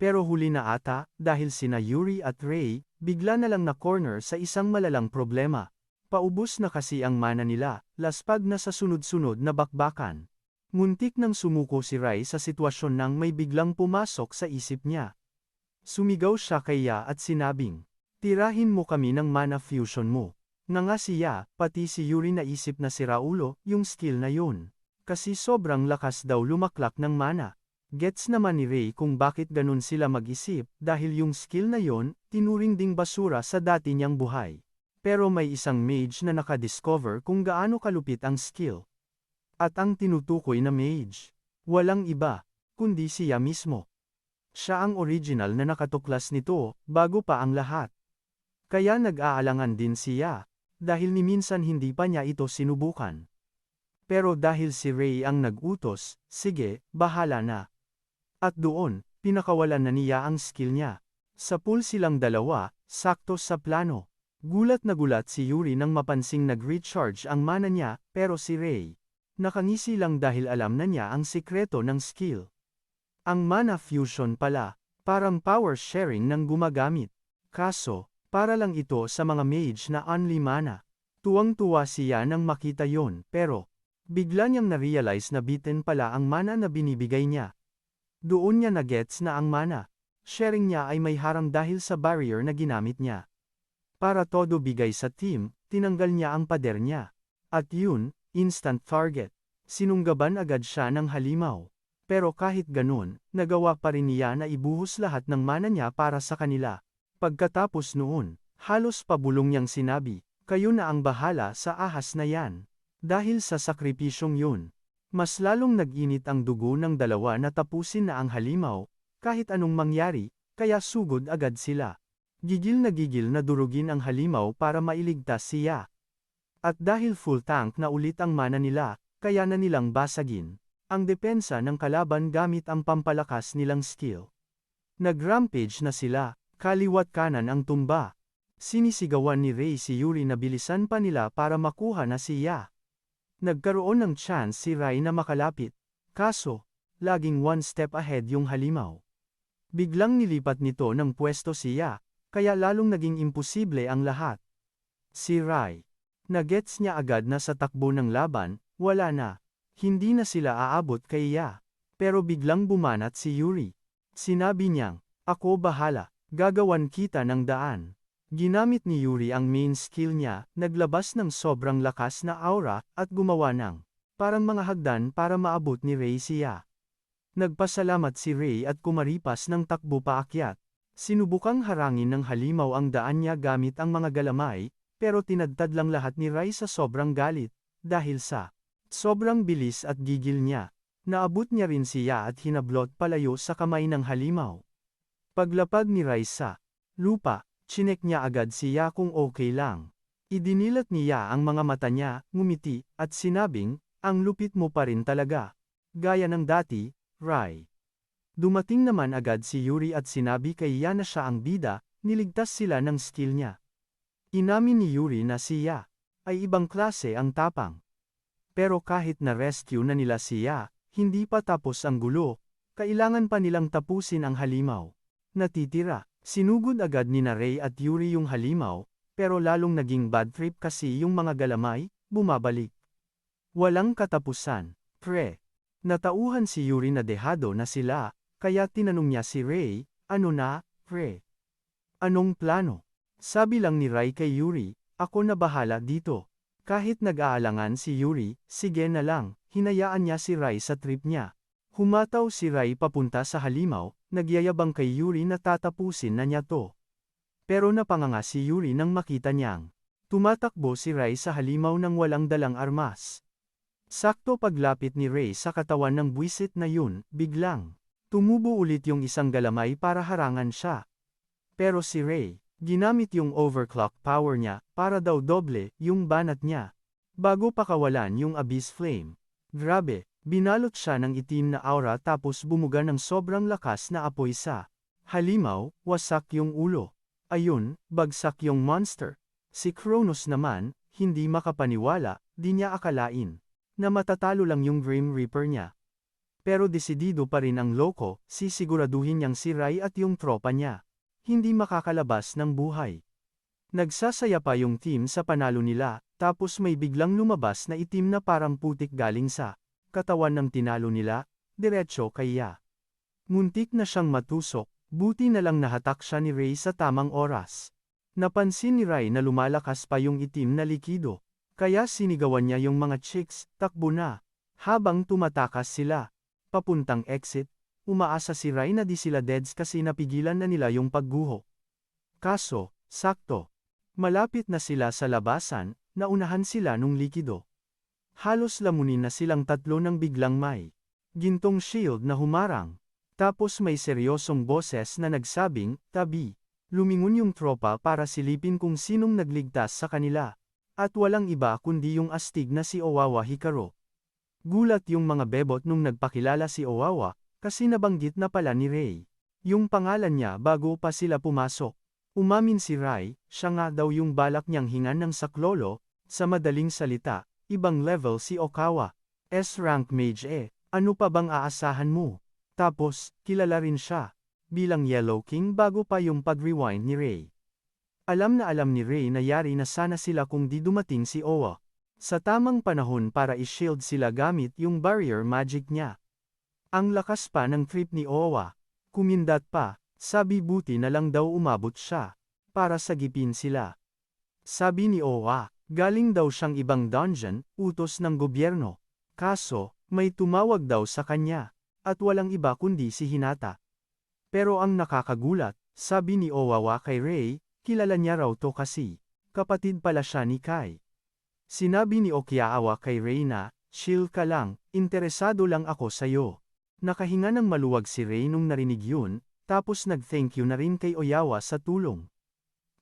Pero huli na ata, dahil sina Yuri at Ray, bigla na lang na-corner sa isang malalang problema. Paubos na kasi ang mana nila, laspag na sa sunod-sunod na bakbakan. Muntik nang sumuko si Rai sa sitwasyon nang may biglang pumasok sa isip niya. Sumigaw siya kay Ya at sinabing, tirahin mo kami ng mana fusion mo. Nga siya, pati si Yuri naisip na si Raulo, yung skill na yun. Kasi sobrang lakas daw lumaklak ng mana. Gets naman ni Ray kung bakit ganun sila mag-isip, dahil yung skill na yon, tinuring ding basura sa dati niyang buhay. Pero may isang mage na nakadiscover kung gaano kalupit ang skill. At ang tinutukoy na mage, walang iba, kundi siya mismo. Siya ang original na nakatuklas nito, bago pa ang lahat. Kaya nag-aalangan din siya, dahil ni minsan hindi pa niya ito sinubukan. Pero dahil si Ray ang nag-utos, sige, bahala na. At doon, pinakawalan na niya ang skill niya. Sa pool silang dalawa, sakto sa plano. Gulat na gulat si Yuri nang mapansing nag-recharge ang mana niya, pero si Ray nakangisi lang dahil alam na niya ang sikreto ng skill. Ang mana fusion pala, parang power sharing ng gumagamit. Kaso, para lang ito sa mga mage na only mana. Tuwang-tuwa siya nang makita yon, pero bigla niyang na-realize na bitin pala ang mana na binibigay niya. Doon niya na-gets na ang mana sharing niya ay may harang dahil sa barrier na ginamit niya. Para todo bigay sa team, tinanggal niya ang pader niya. At yun, instant target. Sinunggaban agad siya ng halimaw. Pero kahit ganun, nagawa pa rin niya na ibuhos lahat ng mana niya para sa kanila. Pagkatapos noon, halos pabulong niyang sinabi, kayo na ang bahala sa ahas na yan. Dahil sa sakripisyong yun, mas lalong nag-init ang dugo ng dalawa na tapusin na ang halimaw, kahit anong mangyari, kaya sugod agad sila. Gigil na durugin ang halimaw para mailigtas siya. At dahil full tank na ulit ang mana nila, kaya na nilang basagin ang depensa ng kalaban gamit ang pampalakas nilang skill. Nag-rampage na sila, kaliwat kanan ang tumba. Sinisigawan ni Ray si Yuri na bilisan pa nila para makuha na siya. Nagkaroon ng chance si Rai na makalapit. Kaso, laging one step ahead yung halimaw. Biglang nilipat nito ng pwesto siya, kaya lalong naging imposible ang lahat. Si Rai. Nagets niya agad na sa takbo ng laban, wala na. Hindi na sila aabot kay Ya. Pero biglang bumanat si Yuri. Sinabi niyang, ako bahala, gagawan kita ng daan. Ginamit ni Yuri ang main skill niya, naglabas ng sobrang lakas na aura, at gumawa ng parang mga hagdan para maabot ni Ray siya. Nagpasalamat si Ray at kumaripas ng takbo paakyat. Sinubukang harangin ng halimaw ang daan niya gamit ang mga galamay, pero tinadtad lang lahat ni Ray sa sobrang galit, dahil sa sobrang bilis at gigil niya. Naabot niya rin siya at hinablot palayo sa kamay ng halimaw. Paglapag ni Ray sa lupa, chinek niya agad siya kung okay lang. Idinilat niya ang mga mata niya, ngumiti, at sinabing, ang lupit mo pa rin talaga. Gaya ng dati, Rai. Dumating naman agad si Yuri at sinabi kay Ya na siya ang bida, niligtas sila ng skill niya. Inamin ni Yuri na siya ay ibang klase ang tapang. Pero kahit na-rescue na nila siya, hindi pa tapos ang gulo, kailangan pa nilang tapusin ang halimaw. Natitira. Sinugod agad ni na Ray at Yuri yung halimaw, pero lalong naging bad trip kasi yung mga galamay, bumabalik. Walang katapusan. Pre. Natauhan si Yuri na dehado na sila, kaya tinanong niya si Ray, ano na, pre? Anong plano? Sabi lang ni Ray kay Yuri, ako na bahala dito. Kahit nag-aalangan si Yuri, sige na lang, hinayaan niya si Ray sa trip niya. Humataw si Ray papunta sa halimaw, nagyayabang kay Yuri na tatapusin na niya to. Pero napanganga si Yuri nang makita niyang tumatakbo si Ray sa halimaw ng walang dalang armas. Sakto paglapit ni Ray sa katawan ng buwisit na yun, biglang tumubo ulit yung isang galamay para harangan siya. Pero si Ray, ginamit yung overclock power niya para daw doble yung banat niya. Bago pakawalan yung abyss flame. Grabe. Binalot siya ng itim na aura tapos bumuga ng sobrang lakas na apoy sa halimaw, wasak yung ulo. Ayun, bagsak yung monster. Si Kronos naman, hindi makapaniwala, di niya akalain na matatalo lang yung Grim Reaper niya. Pero desidido pa rin ang loko, sisiguraduhin niyang si Rai at yung tropa niya hindi makakalabas ng buhay. Nagsasaya pa yung team sa panalo nila, tapos may biglang lumabas na itim na parang putik galing sa katawan ng tinalo nila, diretso kay Ya. Muntik na siyang matusok, buti na lang nahatak siya ni Ray sa tamang oras. Napansin ni Ray na lumalakas pa yung itim na likido, kaya sinigawan niya yung mga chicks, takbo na. Habang tumatakas sila, papuntang exit, umaasa si Ray na di sila deads kasi napigilan na nila yung pagguho. Kaso, sakto. Malapit na sila sa labasan, naunahan sila nung likido. Halos lamunin na silang tatlo nang biglang may gintong shield na humarang. Tapos may seryosong boses na nagsabing, tabi. Lumingon yung tropa para silipin kung sinong nagligtas sa kanila. At walang iba kundi yung astig na si Owawa Hikaru. Gulat yung mga bebot nung nagpakilala si Owawa, kasi nabanggit na pala ni Ray yung pangalan niya bago pa sila pumasok. Umamin si Rai, siya nga daw yung balak niyang hingan ng saklolo, sa madaling salita. Ibang level si Okawa. S-rank mage ano pa bang aasahan mo? Tapos, kilala rin siya bilang Yellow King bago pa yung pag-rewind ni Ray. Alam na alam ni Ray na yari na sana sila kung di dumating si Owa. Sa tamang panahon para i-shield sila gamit yung barrier magic niya. Ang lakas pa ng trip ni Owa. Kumindat pa, sabi buti na lang daw umabot siya para sagipin sila. Sabi ni Owa. Galing daw siyang ibang dungeon, utos ng gobyerno. Kaso, may tumawag daw sa kanya. At walang iba kundi si Hinata. Pero ang nakakagulat, sabi ni Owawa kay Ray, kilala niya raw to kasi kapatid pala siya ni Kai. Sinabi ni Okiawa kay Ray na, chill ka lang, interesado lang ako sayo. Nakahinga ng maluwag si Ray nung narinig yun, tapos nag-thank you na rin kay Oyawa sa tulong.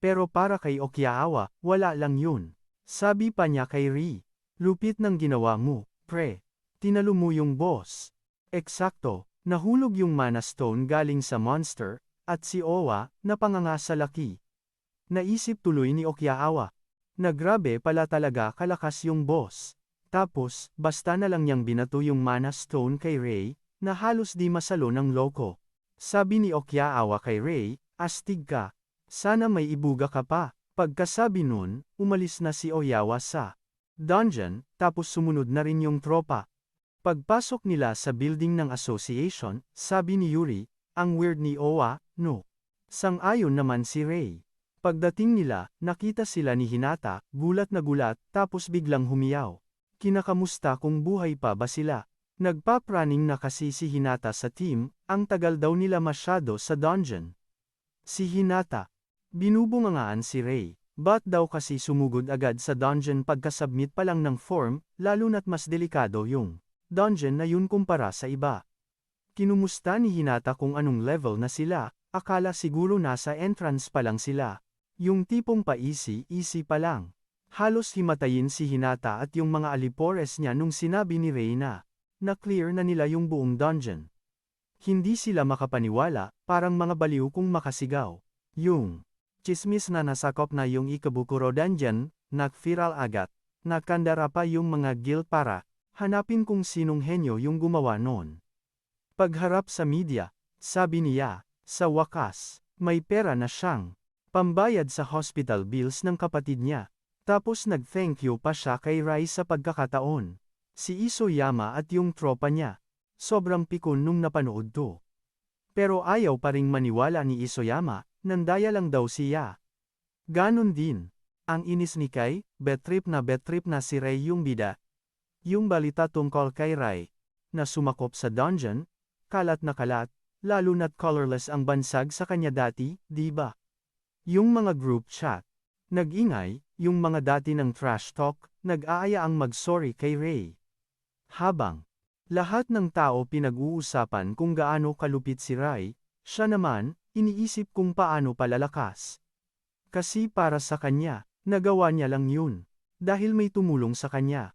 Pero para kay Okiawa, wala lang yun. Sabi pa niya kay Ri, lupit ng ginawa mo, pre. Tinalo mo yung boss. Eksakto, nahulog yung mana stone galing sa monster, at si Owa, napanganga sa laki. Naisip tuloy ni Okiawa, na grabe pala talaga kalakas yung boss. Tapos, basta na lang niyang binato yung mana stone kay Ray, na halos di masalo ng loko. Sabi ni Okiawa kay Ray, astig ka. Sana may ibuga ka pa. Pagkasabi nun, umalis na si Oyawa sa dungeon, tapos sumunod na rin yung tropa. Pagpasok nila sa building ng association, sabi ni Yuri, ang weird ni Owa, no. Sang-ayon naman si Ray. Pagdating nila, nakita sila ni Hinata, gulat na gulat, tapos biglang humiyaw. Kinakamusta kung buhay pa ba sila? Nagpapraning na kasi si Hinata sa team, ang tagal daw nila masyado sa dungeon. Si Hinata. Binubungangaan si Ray. Ba't daw kasi sumugod agad sa dungeon pagkasubmit pa lang ng form, lalo na't mas delikado yung dungeon na yun kumpara sa iba. Kinumusta ni Hinata kung anong level na sila, akala siguro nasa entrance pa lang sila. Yung tipong pa-easy pa lang. Halos himatayin si Hinata at yung mga alipores niya nung sinabi ni Ray na clear na nila yung buong dungeon. Hindi sila makapaniwala, parang mga baliw kung makasigaw. Yung chismis na nasakop na yung Ikebukuro dungeon, nag-viral agad. Nakandara pa yung mga guild para hanapin kung sinong henyo yung gumawa noon. Pagharap sa media, sabi niya, sa wakas, may pera na siyang pambayad sa hospital bills ng kapatid niya. Tapos nag-thank you pa siya kay Rai sa pagkakataon. Si Isoyama at yung tropa niya. Sobrang pikon nung napanood to. Pero ayaw pa ring maniwala ni Isoyama, nandaya lang daw siya. Ganon din. Ang inis ni Kai, betrip na si Rai yung bida. Yung balita tungkol kay Rai, na sumakop sa dungeon, kalat na kalat, lalo na't colorless ang bansag sa kanya dati, di ba? Yung mga group chat. Nag-ingay, yung mga dati ng trash talk, nag-aaya ang mag-sorry kay Ray. Habang lahat ng tao pinag-uusapan kung gaano kalupit si Ray, siya naman, iniisip kung paano palalakas. Kasi para sa kanya, nagawa niya lang yun. Dahil may tumulong sa kanya.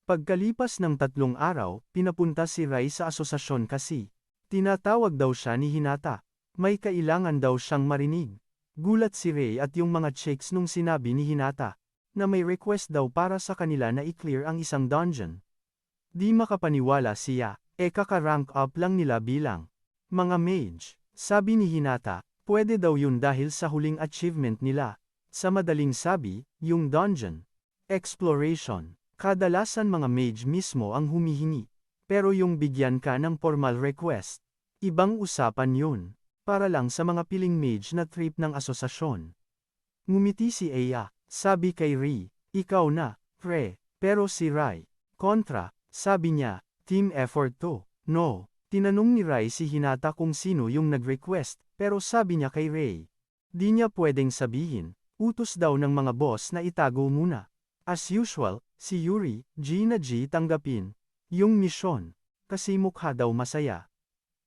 Pagkalipas ng 3 araw, pinapunta si Ray sa asosasyon kasi. Tinatawag daw siya ni Hinata. May kailangan daw siyang marinig. Gulat si Ray at yung mga chicks nung sinabi ni Hinata, na may request daw para sa kanila na i-clear ang isang dungeon. Di makapaniwala siya, kaka-rank up lang nila bilang mga mage. Sabi ni Hinata, pwede daw yun dahil sa huling achievement nila. Sa madaling sabi, yung dungeon exploration. Kadalasan mga mage mismo ang humihingi. Pero yung bigyan ka ng formal request, ibang usapan yun. Para lang sa mga piling mage na trip ng asosasyon. Ngumiti si Aya, sabi kay Ri, ikaw na, pre, pero si Rai. Kontra, sabi niya, team effort to. No, tinanong ni Rai si Hinata kung sino yung nag-request, pero sabi niya kay Ray. Di niya pwedeng sabihin, utos daw ng mga boss na itago muna. As usual, si Yuri, G tanggapin yung misyon, kasi mukha daw masaya.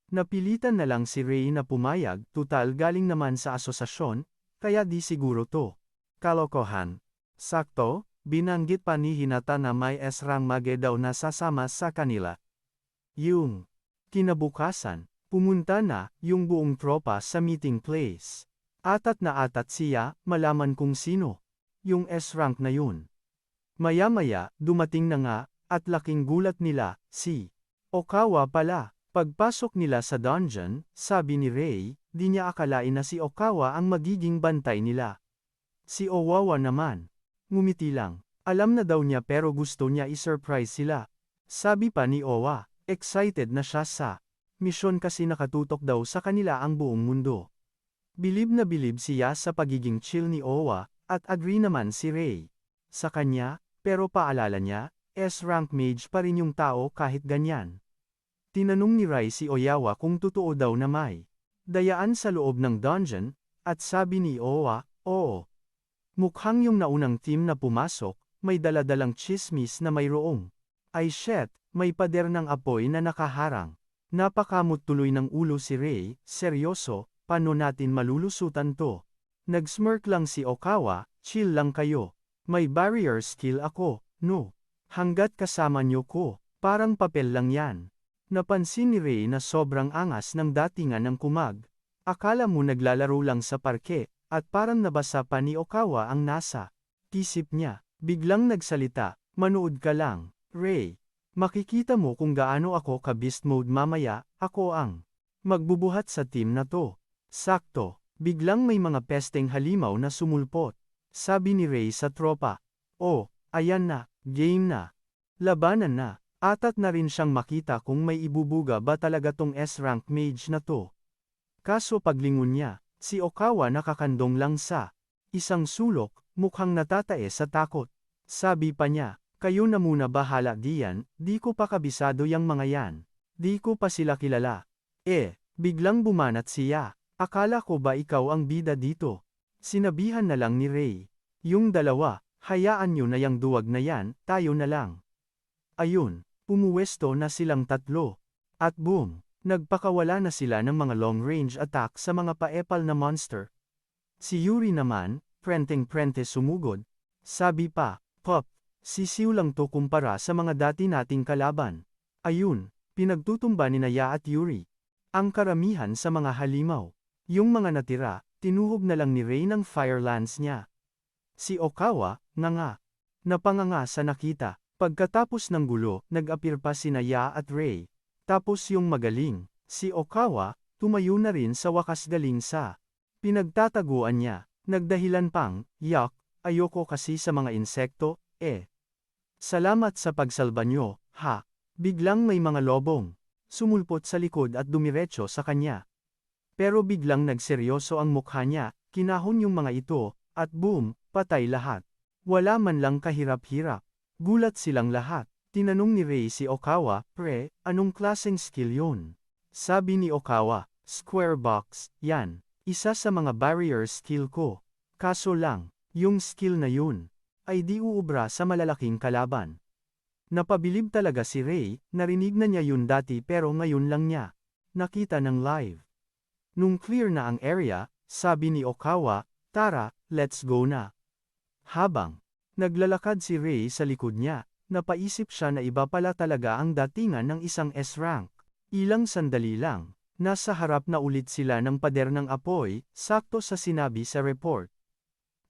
Napilitan na lang si Ray na pumayag, tutal galing naman sa asosasyon, kaya di siguro to kalokohan. Sakto, binanggit pa ni Hinata na may esrang mage daw na sasama sa kanila. Yung kinabukasan, pumunta na yung buong tropa sa meeting place. Atat na atat siya, malaman kung sino yung S-rank na yun. Maya-maya, dumating na nga, at laking gulat nila, si Okawa pala. Pagpasok nila sa dungeon, sabi ni Ray, di niya akalain na si Okawa ang magiging bantay nila. Si Owawa naman, ngumiti lang. Alam na daw niya pero gusto niya i-surprise sila. Sabi pa ni Owa, excited na siya sa misyon kasi nakatutok daw sa kanila ang buong mundo. Bilib na bilib siya sa pagiging chill ni Owa, at agree naman si Ray. Sa kanya, pero paalala niya, S-rank mage pa rin yung tao kahit ganyan. Tinanong ni Rai si Oyawa kung totoo daw na may dayaan sa loob ng dungeon, at sabi ni Owa, oo. Mukhang yung naunang team na pumasok, may daladalang chismis na mayroong. Ay shit, may pader ng apoy na nakaharang. Napakamot tuloy ng ulo si Ray, seryoso, paano natin malulusutan to? Nag-smirk lang si Okawa, chill lang kayo. May barrier skill ako, no? Hanggat kasama nyo ko, parang papel lang yan. Napansin ni Ray na sobrang angas ng datingan ng kumag. Akala mo naglalaro lang sa parke, at parang nabasa pa ni Okawa ang nasa isip niya. Biglang nagsalita, manood ka lang. Ray. Makikita mo kung gaano ako ka-beast mode mamaya, ako ang magbubuhat sa team na to. Sakto, biglang may mga pesteng halimaw na sumulpot. Sabi ni Ray sa tropa. Oh, ayan na, game na. Labanan na. Atat na rin siyang makita kung may ibubuga ba talaga tong S-rank mage na to. Kaso paglingon niya, si Okawa nakakandong lang sa isang sulok, mukhang natatae sa takot. Sabi pa niya, kayo na muna bahala diyan, di ko pa kabisado yang mga yan. Di ko pa sila kilala. Biglang bumanat siya. Akala ko ba ikaw ang bida dito? Sinabihan na lang ni Ray. Yung dalawa, hayaan nyo na yang duwag na yan, tayo na lang. Ayun, pumuwesto na silang tatlo. At boom, nagpakawala na sila ng mga long-range attack sa mga paepal na monster. Si Yuri naman, prenteng-prente sumugod. Sabi pa, Pop, sisiw lang to kumpara sa mga dati nating kalaban. Ayun, pinagtutumba ni Naya at Yuri. Ang karamihan sa mga halimaw. Yung mga natira, tinuhog na lang ni Ray ng fire lance niya. Si Okawa, nga. Napanganga sa nakita. Pagkatapos ng gulo, nag-appear pa si Naya at Ray. Tapos yung magaling, si Okawa, tumayo na rin sa wakas galing sa pinagtataguan niya. Nagdahilan pang, yuck, ayoko kasi sa mga insekto, Salamat sa pagsalba nyo, ha? Biglang may mga lobong sumulpot sa likod at dumiretso sa kanya. Pero biglang nagseryoso ang mukha niya, kinahon yung mga ito, at boom, patay lahat. Wala man lang kahirap-hirap. Gulat silang lahat. Tinanong ni Ray si Okawa, pre, anong klaseng skill yun? Sabi ni Okawa, square box, yan. Isa sa mga barrier skill ko. Kaso lang, yung skill na yun, ay di uubra sa malalaking kalaban. Napabilib talaga si Ray, narinig na niya yun dati pero ngayon lang niya nakita ng live. Nung clear na ang area, sabi ni Okawa, tara, let's go na. Habang naglalakad si Ray sa likod niya, napaisip siya na iba pala talaga ang datingan ng isang S-rank. Ilang sandali lang, nasa harap na ulit sila ng pader ng apoy, sakto sa sinabi sa report.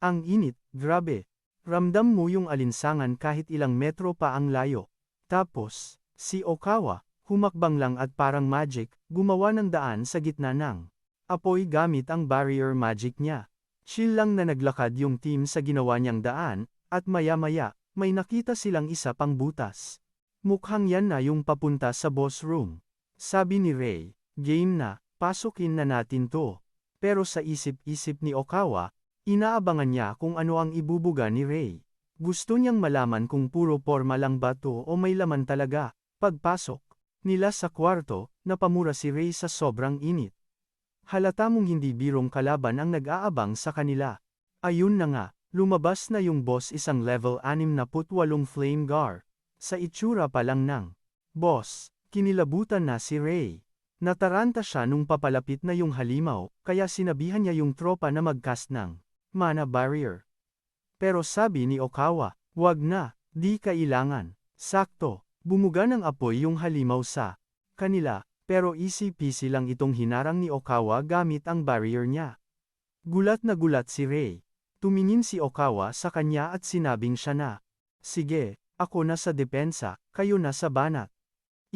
Ang init, grabe. Ramdam mo yung alinsangan kahit ilang metro pa ang layo. Tapos, si Okawa, humakbang lang at parang magic, gumawa ng daan sa gitna ng apoy gamit ang barrier magic niya. Chill lang na naglakad yung team sa ginawa niyang daan, at maya-maya, may nakita silang isa pang butas. Mukhang yan na yung papunta sa boss room. Sabi ni Ray, game na, pasukin na natin to. Pero sa isip-isip ni Okawa, inaabangan niya kung ano ang ibubuga ni Ray. Gusto niyang malaman kung puro porma lang ba to o may laman talaga. Pagpasok nila sa kwarto, napamura si Ray sa sobrang init. Halata mong hindi birong kalaban ang nag-aabang sa kanila. Ayun na nga, lumabas na yung boss, isang level 68 flame gar. Sa itsura pa lang ng boss, kinilabutan na si Ray. Nataranta siya nung papalapit na yung halimaw, kaya sinabihan niya yung tropa na mag-cast ng mana barrier. Pero sabi ni Okawa, wag na, di kailangan. Sakto, bumuga ng apoy yung halimaw sa kanila, pero easy-peasy lang itong hinarang ni Okawa gamit ang barrier niya. Gulat na gulat si Ray. Tumingin si Okawa sa kanya at sinabing siya na, sige, ako na sa depensa, kayo na sa banat.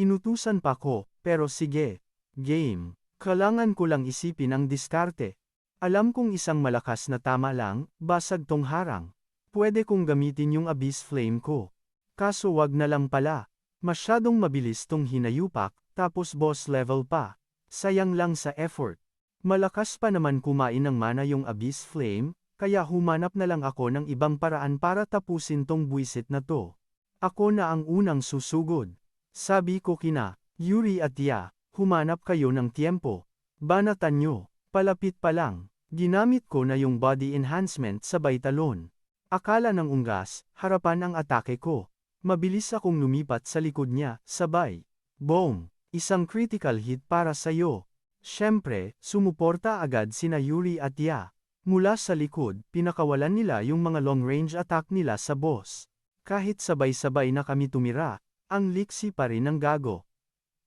Inutusan pa ko, pero sige, game. Kailangan ko lang isipin ang diskarte. Alam kong isang malakas na tama lang, basag tong harang. Pwede kong gamitin yung abyss flame ko. Kaso wag na lang pala. Masyadong mabilis tong hinayupak, tapos boss level pa. Sayang lang sa effort. Malakas pa naman kumain ng mana yung abyss flame, kaya humanap na lang ako ng ibang paraan para tapusin tong buwisit na to. Ako na ang unang susugod. Sabi ko kina Yuri at Ya, humanap kayo ng tiempo. Banatan nyo. Palapit pa lang, ginamit ko na yung body enhancement sabay talon. Akala ng unggas, harapan ang atake ko. Mabilis akong lumipat sa likod niya, sabay. Boom! Isang critical hit para sa'yo. Siyempre, sumuporta agad sina Yuri at Ya. Mula sa likod, pinakawalan nila yung mga long-range attack nila sa boss. Kahit sabay-sabay na kami tumira, ang liksi pa rin ng gago.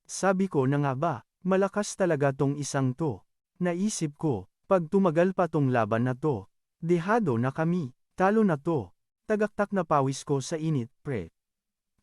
Sabi ko na nga ba, malakas talaga tong isang to. Naisip ko, pag tumagal pa tong laban na to, dehado na kami, talo na to. Tagaktak na pawis ko sa init, pre.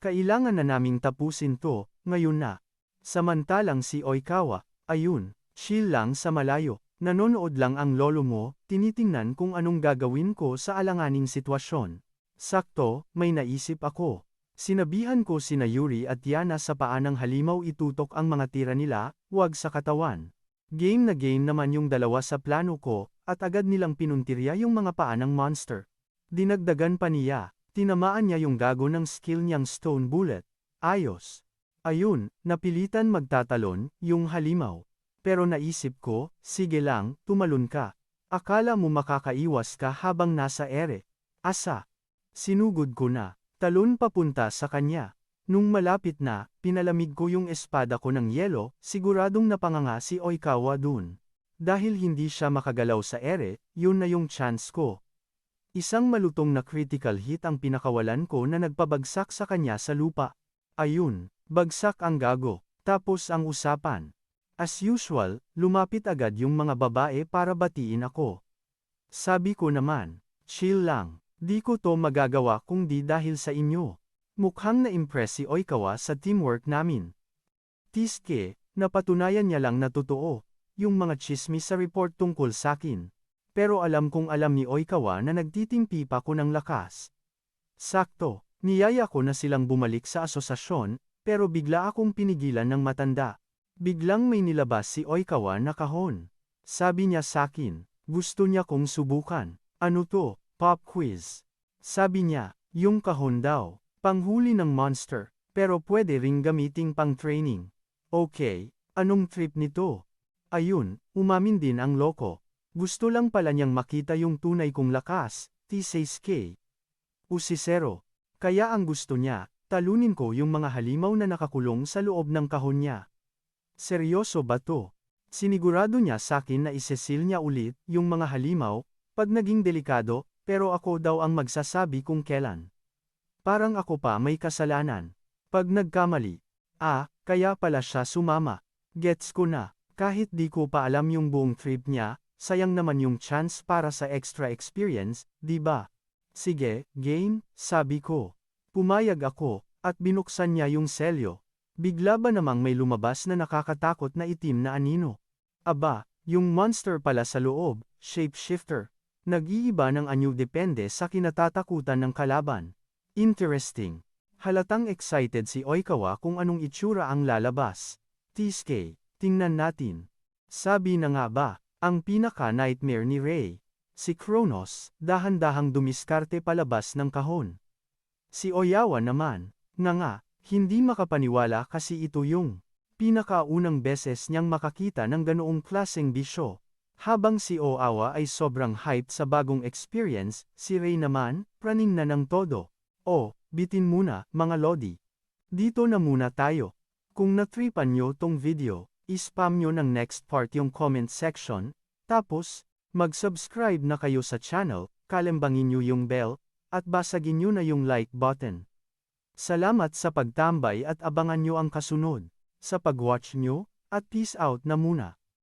Kailangan na naming tapusin to, ngayon na. Samantalang si Oikawa, ayun, chill lang sa malayo. Nanonood lang ang lolo mo, tinitingnan kung anong gagawin ko sa alanganing sitwasyon. Sakto, may naisip ako. Sinabihan ko sina Yuri at Yana sa paa ng halimaw itutok ang mga tira nila, wag sa katawan. Game na game naman yung dalawa sa plano ko, at agad nilang pinuntirya yung mga paa ng monster. Dinagdagan pa niya, tinamaan niya yung gago ng skill niyang stone bullet. Ayos. Ayun, napilitan magtatalon, yung halimaw. Pero naisip ko, sige lang, tumalon ka. Akala mo makakaiwas ka habang nasa ere. Asa. Sinugod ko na. Talon papunta sa kanya. Nung malapit na, pinalamig ko yung espada ko ng yelo, siguradong napanganga si Oikawa dun. Dahil hindi siya makagalaw sa ere, yun na yung chance ko. Isang malutong na critical hit ang pinakawalan ko na nagpabagsak sa kanya sa lupa. Ayun, bagsak ang gago, tapos ang usapan. As usual, lumapit agad yung mga babae para batiin ako. Sabi ko naman, chill lang. Di ko to magagawa kung di dahil sa inyo. Mukhang na-impress si Oikawa sa teamwork namin. Tiske, napatunayan niya lang na totoo, yung mga chismis sa report tungkol sakin. Pero alam kong alam ni Oikawa na nagtitimpi pa ko ng lakas. Sakto, niyaya ko na silang bumalik sa asosasyon, pero bigla akong pinigilan ng matanda. Biglang may nilabas si Oikawa na kahon. Sabi niya sakin, gusto niya kong subukan. Ano to? Pop quiz. Sabi niya, yung kahon daw, panghuli ng monster, pero pwede ring gamiting pang training. Okay, anong trip nito? Ayun, umamin din ang loko. Gusto lang pala niyang makita yung tunay kong lakas, T6K. Usisero. Kaya ang gusto niya, talunin ko yung mga halimaw na nakakulong sa loob ng kahon niya. Seryoso ba to? Sinigurado niya sakin na isesil niya ulit yung mga halimaw, pag naging delikado, pero ako daw ang magsasabi kung kailan. Parang ako pa may kasalanan. Pag nagkamali. Kaya pala siya sumama. Gets ko na. Kahit di ko pa alam yung buong trip niya, sayang naman yung chance para sa extra experience, di ba? Sige, game, sabi ko. Pumayag ako, at binuksan niya yung selyo. Bigla ba namang may lumabas na nakakatakot na itim na anino? Aba, yung monster pala sa loob, shapeshifter. Nag-iiba ng anyo depende sa kinatatakutan ng kalaban. Interesting. Halatang excited si Oikawa kung anong itsura ang lalabas. Tiske, tingnan natin. Sabi na nga ba, ang pinaka-nightmare ni Ray. Si Kronos, dahan-dahang dumiskarte palabas ng kahon. Si Oyawa naman, nga, hindi makapaniwala kasi ito yung pinakaunang beses niyang makakita ng ganoong klaseng bisyo. Habang si Oawa ay sobrang hyped sa bagong experience, si Ray naman, praning na ng todo. Bitin muna, mga lodi. Dito na muna tayo. Kung natripan nyo tong video, ispam nyo ng next part yung comment section, tapos, mag-subscribe na kayo sa channel, kalembangin nyo yung bell, at basagin nyo na yung like button. Salamat sa pagtambay at abangan nyo ang kasunod. Sa pag-watch nyo, at peace out na muna.